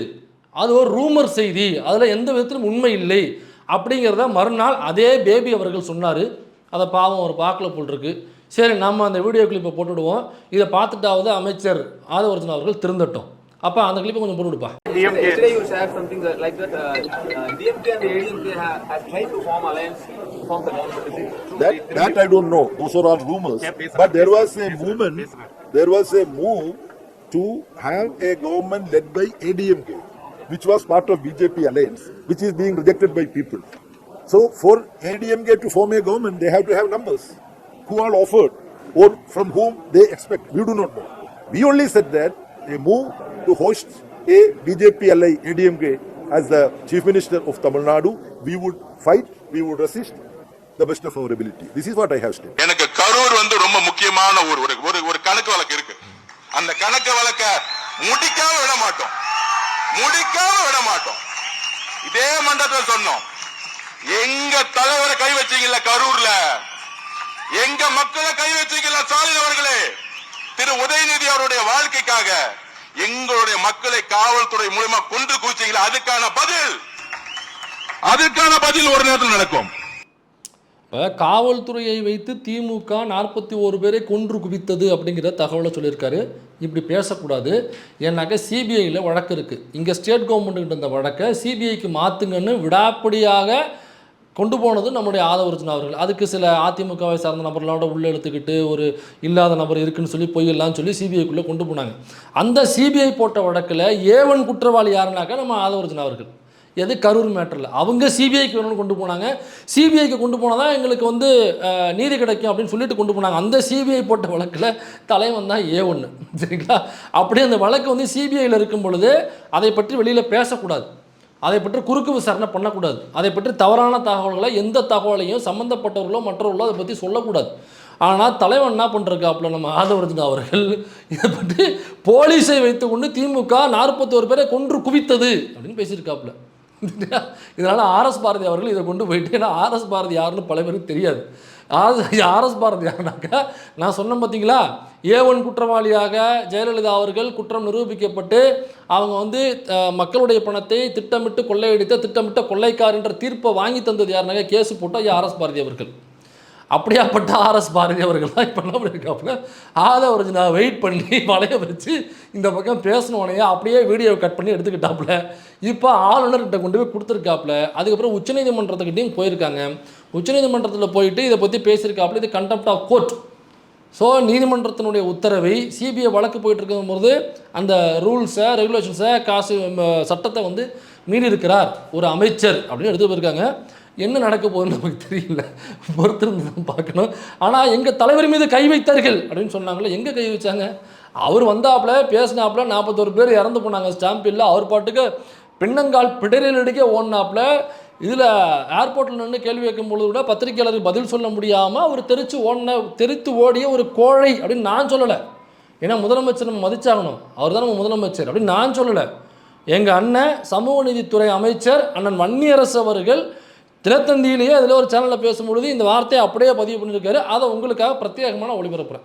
அது ஒரு ரூமர் செய்தி, அதில் எந்த விதத்திலும் உண்மை இல்லை அப்படிங்கிறத மறுநாள் அதே பேபி அவர்கள் சொன்னார். அதை பாவம் ஒரு பார்க்கல போல் இருக்கு. சரி, நம்ம அந்த வீடியோ கிளிப்பை போட்டுவிடுவோம். இதை பார்த்துட்டாவது அமைச்சர் ஆதவர்ஜன் அவர்கள் திருந்தட்டும். அப்போ அந்த கிளிப்பை கொஞ்சம் போட்டுவிடுப்பா. That I don't know. Those are all rumors. But there was a movement, there was a move to have a government led by ADMK, which was part of BJP alliance, which is being rejected by people. So for ADMK to form a government, they have to have numbers. Who all offered or from whom they expect, we do not know. We only said that a move to hoist a BJP ally ADMK as the Chief Minister of Tamil Nadu, we would fight, we would resist, the best of our ability. This is what I have stated. எனக்கு கரூர் வந்து ரொம்ப முக்கியமான ஒரு கணக்கு வழக்கு இருக்கு. அந்த கணக்கு வழக்க முடிக்காம விட மாட்டோம். இதே மண்டபத்தில் சொன்னோம். எங்க தலைவரை கை வச்சீங்கல்ல கரூர்ல, எங்க மக்களை கை வச்சீங்கல்ல ஸ்டாலின் அவர்களே, திரு உதயநிதி அவருடைய வாழ்க்கைக்காக எங்களுடைய மக்களை காவல்துறை மூலமா கொண்டு குவிச்சீங்களா, அதுக்கான பதில் ஒரு நேரத்தில் நடக்கும். காவல்துறையை வைத்து திமுக 41 பேரை கொன்று குவித்தது அப்படிங்கிற தகவலை சொல்லியிருக்காரு. இப்படி பேசக்கூடாது. ஏன்னாக்க சிபிஐயில் வழக்கு இருக்குது. இங்கே ஸ்டேட் கவர்மெண்ட்டுக்கிட்ட இந்த வழக்கை சிபிஐக்கு மாற்றுங்கன்னு விடாப்படியாக கொண்டு போனது நம்முடைய ஆதவர்ஜுனா அவர்கள். அதுக்கு சில அதிமுகவை சார்ந்த நபர்களோட உள்ளே எடுத்துக்கிட்டு ஒரு இல்லாத நபர் இருக்குன்னு சொல்லி பொய்யெல்லாம் சொல்லி சிபிஐக்குள்ளே கொண்டு போனாங்க. அந்த சிபிஐ போட்ட வழக்கில் A1 குற்றவாளி யாருனாக்கா நம்ம ஆதவர்ஜுனா அவர்கள். எது கரூர் மேட்டரில் அவங்க சிபிஐக்கு வேணும்னு கொண்டு போனாங்க. சிபிஐக்கு கொண்டு போனால் தான் எங்களுக்கு வந்து நீதி கிடைக்கும் அப்படின்னு சொல்லிட்டு கொண்டு போனாங்க. அந்த சிபிஐ போட்ட வழக்கில் தலைவன் தான் A1. சரிங்களா? அப்படியே அந்த வழக்கு வந்து சிபிஐயில் இருக்கும் பொழுது அதை பற்றி வெளியில் பேசக்கூடாது, அதை பற்றி குறுக்கு விசாரணை பண்ணக்கூடாது, அதை பற்றி தவறான தகவல்களை எந்த தகவலையும் சம்மந்தப்பட்டவர்களோ மற்றவர்களோ அதை பற்றி சொல்லக்கூடாது. ஆனால் தலைவன் என்ன பண்ணுறாப்புல நம்ம ஆதவர்ஜுனா அவர்கள் இதை பற்றி போலீஸை வைத்துக்கொண்டு திமுக 41 பேரை கொன்று குவித்தது அப்படின்னு பேசியிருக்காப்புல. இதனால் ஆர்எஸ் பாரதி அவர்கள் இதை கொண்டு போயிட்டு, ஏன்னா ஆர்எஸ் பாரதி யாருன்னு பல பேருக்கு தெரியாது. ஆர்எஸ் பாரதி யாருனாக்கா நான் சொன்னேன் பார்த்தீங்களா, A1 குற்றவாளியாக ஜெயலலிதா அவர்கள் குற்றம் நிரூபிக்கப்பட்டு அவங்க வந்து மக்களுடைய பணத்தை திட்டமிட்டு திட்டமிட்ட கொள்ளைக்கார் என்ற தீர்ப்பை வாங்கி தந்தது யாருனாக்கா கேஸு போட்டால் ஆர்எஸ் பாரதி அவர்கள். அப்படியாப்பட்ட ஆர்எஸ் பாரதி அவர்கள் தான் இப்போ என்ன பண்ணியிருக்காப்புல, ஆதவர்ஜுனா வெயிட் பண்ணி வளைய வச்சு இந்த பக்கம் பேசணுனையே அப்படியே வீடியோவை கட் பண்ணி எடுத்துக்கிட்டாப்புல. இப்போ ஆளுநர்கிட்ட கொண்டு போய் கொடுத்துருக்காப்புல. அதுக்கப்புறம் உச்சநீதிமன்றத்துக்கிட்டையும் போயிருக்காங்க. உச்சநீதிமன்றத்தில் போயிட்டு இதை பற்றி பேசியிருக்காப்புல. இது கண்டெம்ட் ஆஃப் கோர்ட். ஸோ நீதிமன்றத்தினுடைய உத்தரவை சிபிஐ வழக்கு போயிட்டு இருக்கும்போது அந்த ரூல்ஸை ரெகுலேஷன்ஸை சட்டத்தை வந்து மீறி இருக்கிறார் ஒரு அமைச்சர் அப்படின்னு எடுத்து போயிருக்காங்க. என்ன நடக்க போகுதுன்னு நமக்கு தெரியல, பொறுத்திருந்து தான் பார்க்கணும். ஆனால் எங்கள் தலைவர் மீது கை வைத்தார்கள் அப்படின்னு சொன்னாங்களே, எங்கே கை வச்சாங்க? அவர் வந்தாப்புல பேசினாப்புல 41 பேர் இறந்து போனாங்க ஸ்டாம்ப் இல்லை. அவர் பாட்டுக்கு பின்னங்கால் பிடரிலடிக்க ஓடினாப்புல. இதில் ஏர்போர்ட்டில் நின்று கேள்வி வைக்கும் பொழுது கூட பத்திரிகையாளருக்கு பதில் சொல்ல முடியாமல் அவர் தெரித்து ஓடிய ஒரு கோழை அப்படின்னு நான் சொல்லலை. ஏன்னா முதலமைச்சர் நம்ம மதிச்சாகணும், அவர் தான் நம்ம முதலமைச்சர் அப்படின்னு நான் சொல்லலை. எங்கள் அண்ணன் சமூக நீதித்துறை அமைச்சர் அண்ணன் வன்னியரசு அவர்கள் தினத்தந்தியிலேயே அதில் ஒரு சேனலில் பேசும்பொழுது இந்த வார்த்தையை அப்படியே பதிவு பண்ணியிருக்காரு. அதை உங்களுக்காக பிரத்யேகமான ஒளிபரப்புறேன்.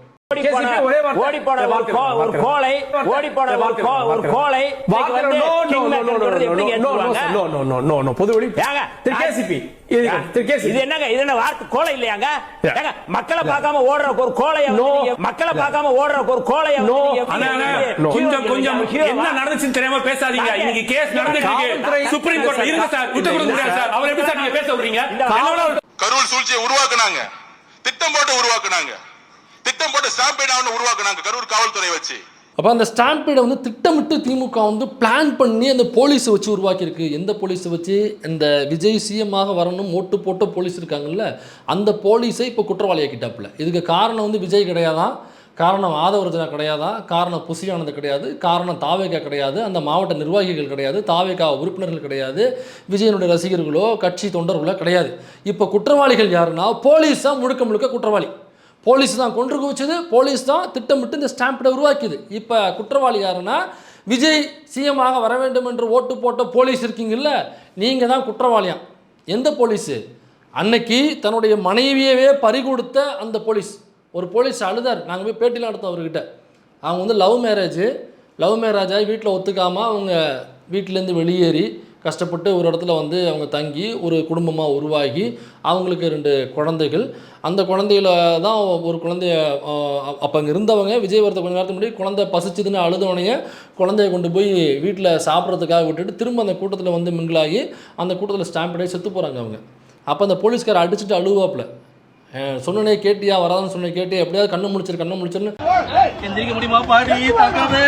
மக்களை பார்க்காம ஓடுற ஒரு கோலை, மக்களை பார்க்காம ஓடுற ஒரு கோலை. கொஞ்சம் என்ன நடந்துச்சுன்னு தெரியாம பேசாதீங்க. இன்னைக்கு கேஸ் நடந்துருக்கு சுப்ரீம் கோர்ட்ல. இருங்க சார், விட்டு கொடுங்க சார். அவர் எப்படி சார் நீங்க பேச விடுறீங்க? கரூர் சூழ்ச்சியை உருவாக்குனாங்க, திட்டம் போட்டு ஸ்டாம்பீட் உருவாக்குனாங்க கரூர் காவல்துறை வச்சு. அப்போ அந்த ஸ்டாம்பீடை வந்து திட்டமிட்டு திமுக வந்து பிளான் பண்ணி அந்த போலீஸை வச்சு உருவாக்கியிருக்கு. எந்த போலீஸை வச்சு? இந்த விஜய் சிஎம்மாக வரணும் ஓட்டு போட்ட போலீஸ் இருக்காங்கல்ல, அந்த போலீஸை இப்போ குற்றவாளியாக்கிட்டாப்புல. இதுக்கு காரணம் வந்து விஜய் கிடையாதான், காரணம் ஆதவர்ஜுனா கிடையாதான், காரணம் புசியானது கிடையாது, காரணம் தாவேகா கிடையாது, அந்த மாவட்ட நிர்வாகிகள் கிடையாது, தாவேகா உறுப்பினர்கள் கிடையாது, விஜயனுடைய ரசிகர்களோ கட்சி தொண்டர்களோ கிடையாது. இப்போ குற்றவாளிகள் யாருன்னா போலீஸ் தான் முழுக்க குற்றவாளி. போலீஸ் தான் கொன்று குவிச்சது, போலீஸ் தான் திட்டமிட்டு இந்த ஸ்டாம்பை உருவாக்கியது. இப்போ குற்றவாளி யாருன்னா விஜய் சிஎம்மாக வர வேண்டும் என்று ஓட்டு போட்ட போலீஸ் இருக்கீங்கல்ல, நீங்கள் தான் குற்றவாளியாம். எந்த போலீஸு? அன்னைக்கு தன்னுடைய மனைவியவே பறிகொடுத்த அந்த போலீஸ். ஒரு போலீஸ் அழுதார், நாங்கள் போய் பேட்டிலாம் எடுத்தோம் அவர்கிட்ட. அவங்க வந்து லவ் மேரேஜாகி வீட்டில் ஒத்துக்காமல் அவங்க வீட்டிலேருந்து வெளியேறி கஷ்டப்பட்டு ஒரு இடத்துல வந்து அவங்க தங்கி ஒரு குடும்பமாக உருவாகி அவங்களுக்கு 2 குழந்தைகள். அந்த குழந்தையில தான் ஒரு குழந்தைய அப்போ அங்கே இருந்தவங்க விஜய் வரத கொஞ்சம் நேரத்துக்கு முன்னாடி குழந்தை பசிச்சுதுன்னு அழுதவனையே குழந்தைய கொண்டு போய் வீட்டில் சாப்பிட்றதுக்காக விட்டுட்டு திரும்ப அந்த கூட்டத்தில் வந்து மிங்கிளாகி அந்த கூட்டத்தில் ஸ்டாம்பேடாகி செத்து போகிறாங்க அவங்க. அப்போ அந்த போலீஸ்காரை அடிச்சுட்டு அழுவாப்புல. சொன்னனே கேட்டியா, வராதுன்னு சொன்ன கேட்டியா, எப்படியாவது கண்ணு முடிச்சிருன்னு எந்திரிக்க முடியுமா பாடி தக்கவே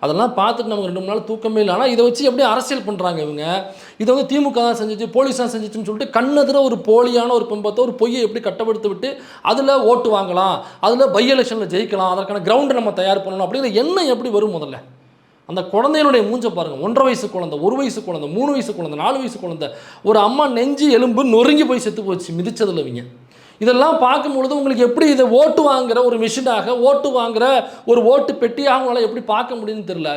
அதெல்லாம் பார்த்துட்டு நமக்கு 2 3 நாள் தூக்கமே இல்லை. ஆனால் இதை வச்சு எப்படி அரசியல் பண்ணுறாங்க இவங்க? இதை வந்து திமுக தான் செஞ்சிச்சு, போலீஸ் தான் செஞ்சிச்சுன்னு சொல்லிட்டு கண்ணெதிர ஒரு போலியான ஒரு பிம்பத்தை, ஒரு பொய்யை எப்படி கட்டப்படுத்தி விட்டு அதில் ஓட்டு வாங்கலாம், அதில் பை எலெக்ஷனில் ஜெயிக்கலாம், அதற்கான கிரவுண்டை நம்ம தயார் பண்ணணும் அப்படிங்கிற எண்ணம் எப்படி வரும்? முதல்ல அந்த குழந்தைகளுடைய மூஞ்ச பாருங்கள். 1.5 வயசு குழந்தை, 1 வயசு குழந்தை, 3 வயசு குழந்தை, 4 வயசு குழந்தை, ஒரு அம்மா நெஞ்சு எலும்பு நொறுங்கி போய் செத்து போச்சு மிதிச்சதில் இவங்க. இதெல்லாம் பார்க்கும்பொழுது உங்களுக்கு எப்படி இதை ஓட்டு வாங்குற ஒரு மிஷினாக, ஓட்டு வாங்குற ஒரு ஓட்டு பெட்டியாக உங்களால் எப்படி பார்க்க முடியும்னு தெரியல.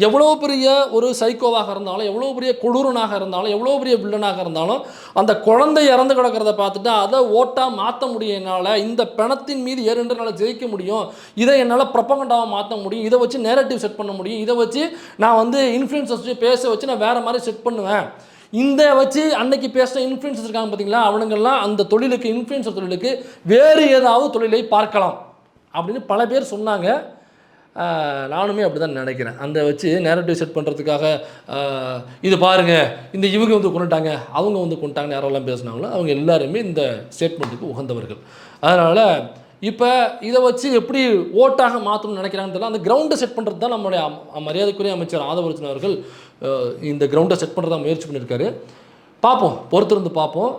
எவ்வளோ பெரிய ஒரு சைக்கோவாக இருந்தாலும், எவ்வளோ பெரிய கொடூரனாக இருந்தாலும், எவ்வளோ பெரிய வில்லனாக இருந்தாலும், அந்த குழந்தை இறந்து கிடக்கிறத பார்த்துட்டு அதை ஓட்டாக மாற்ற முடியும் என்னால், இந்த பிணத்தின் மீது ஏறென்று என்னால் ஜெயிக்க முடியும், இதை என்னால் ப்ரொபகண்டாவாக மாற்ற முடியும், இதை வச்சு நேரட்டிவ் செட் பண்ண முடியும், இதை வச்சு நான் வந்து இன்ஃப்ளூயன்சர்ஸ் வச்சு பேச வச்சு நான் வேறு மாதிரி செட் பண்ணுவேன், இந்த வச்சு அன்னைக்கு பேசின இன்ஃப்ளூயன்சர்ஸ் இருக்காங்க பார்த்தீங்களா, அவனுங்கெல்லாம் அந்த தொழிலுக்கு, இன்ஃப்ளூயன்சர் தொழிலுக்கு வேறு ஏதாவது தொழிலை பார்க்கலாம் அப்படின்னு பல பேர் சொன்னாங்க. நானுமே அப்படி தான் நினைக்கிறேன். அந்த வச்சு நேரட்டிவ் செட் பண்ணுறதுக்காக இது பாருங்கள், இந்த இவங்க வந்து கொண்டுட்டாங்க, அவங்க வந்து கொண்டுட்டாங்க, யாரெல்லாம் பேசுனாங்களோ அவங்க எல்லாருமே இந்த ஸ்டேட்மெண்ட்டுக்கு உகந்தவர்கள். அதனால் இப்போ இதை வச்சு எப்படி ஓட்டாக மாற்றணும்னு நினைக்கிறாங்கன்னு தெரியல. அந்த கிரவுண்டை செட் பண்ணுறது தான் நம்மளுடைய மரியாதைக்குரிய அமைச்சர் ஆதவர்ஜுன் அவர்கள் இந்த கிரவுண்டை செட் பண்ணுறதா முயற்சி பண்ணியிருக்காரு. பார்ப்போம், பொறுத்திருந்து பார்ப்போம்.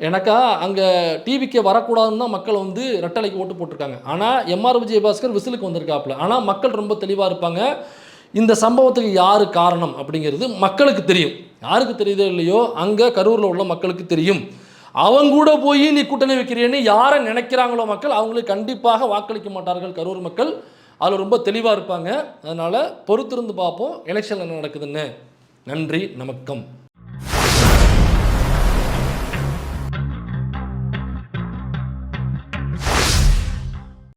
எனக்கா அங்கே டிவிக்கே வரக்கூடாதுன்னு தான் மக்கள் வந்து ரெட்டலைக்கு ஓட்டு போட்டிருக்காங்க. ஆனால் எம்ஆர் விஜயபாஸ்கர் விசிலுக்கு வந்திருக்காப்புல. ஆனால் மக்கள் ரொம்ப தெளிவாக இருப்பாங்க. இந்த சம்பவத்துக்கு யார் காரணம் அப்படிங்கிறது மக்களுக்கு தெரியும். யாருக்கு தெரியுதோ இல்லையோ அங்கே கரூரில் உள்ள மக்களுக்கு தெரியும். அவங்க கூட போய் நீ கூட்டணி வைக்கிறேன்னு யாரை நினைக்கிறாங்களோ மக்கள், அவங்களுக்கு கண்டிப்பாக வாக்களிக்க மாட்டார்கள் கரூர் மக்கள். அதில் ரொம்ப தெளிவாக இருப்பாங்க. அதனால் பொறுத்திருந்து பார்ப்போம் எலெக்ஷன் என்ன நடக்குதுன்னு. நன்றி, நமக்கம்.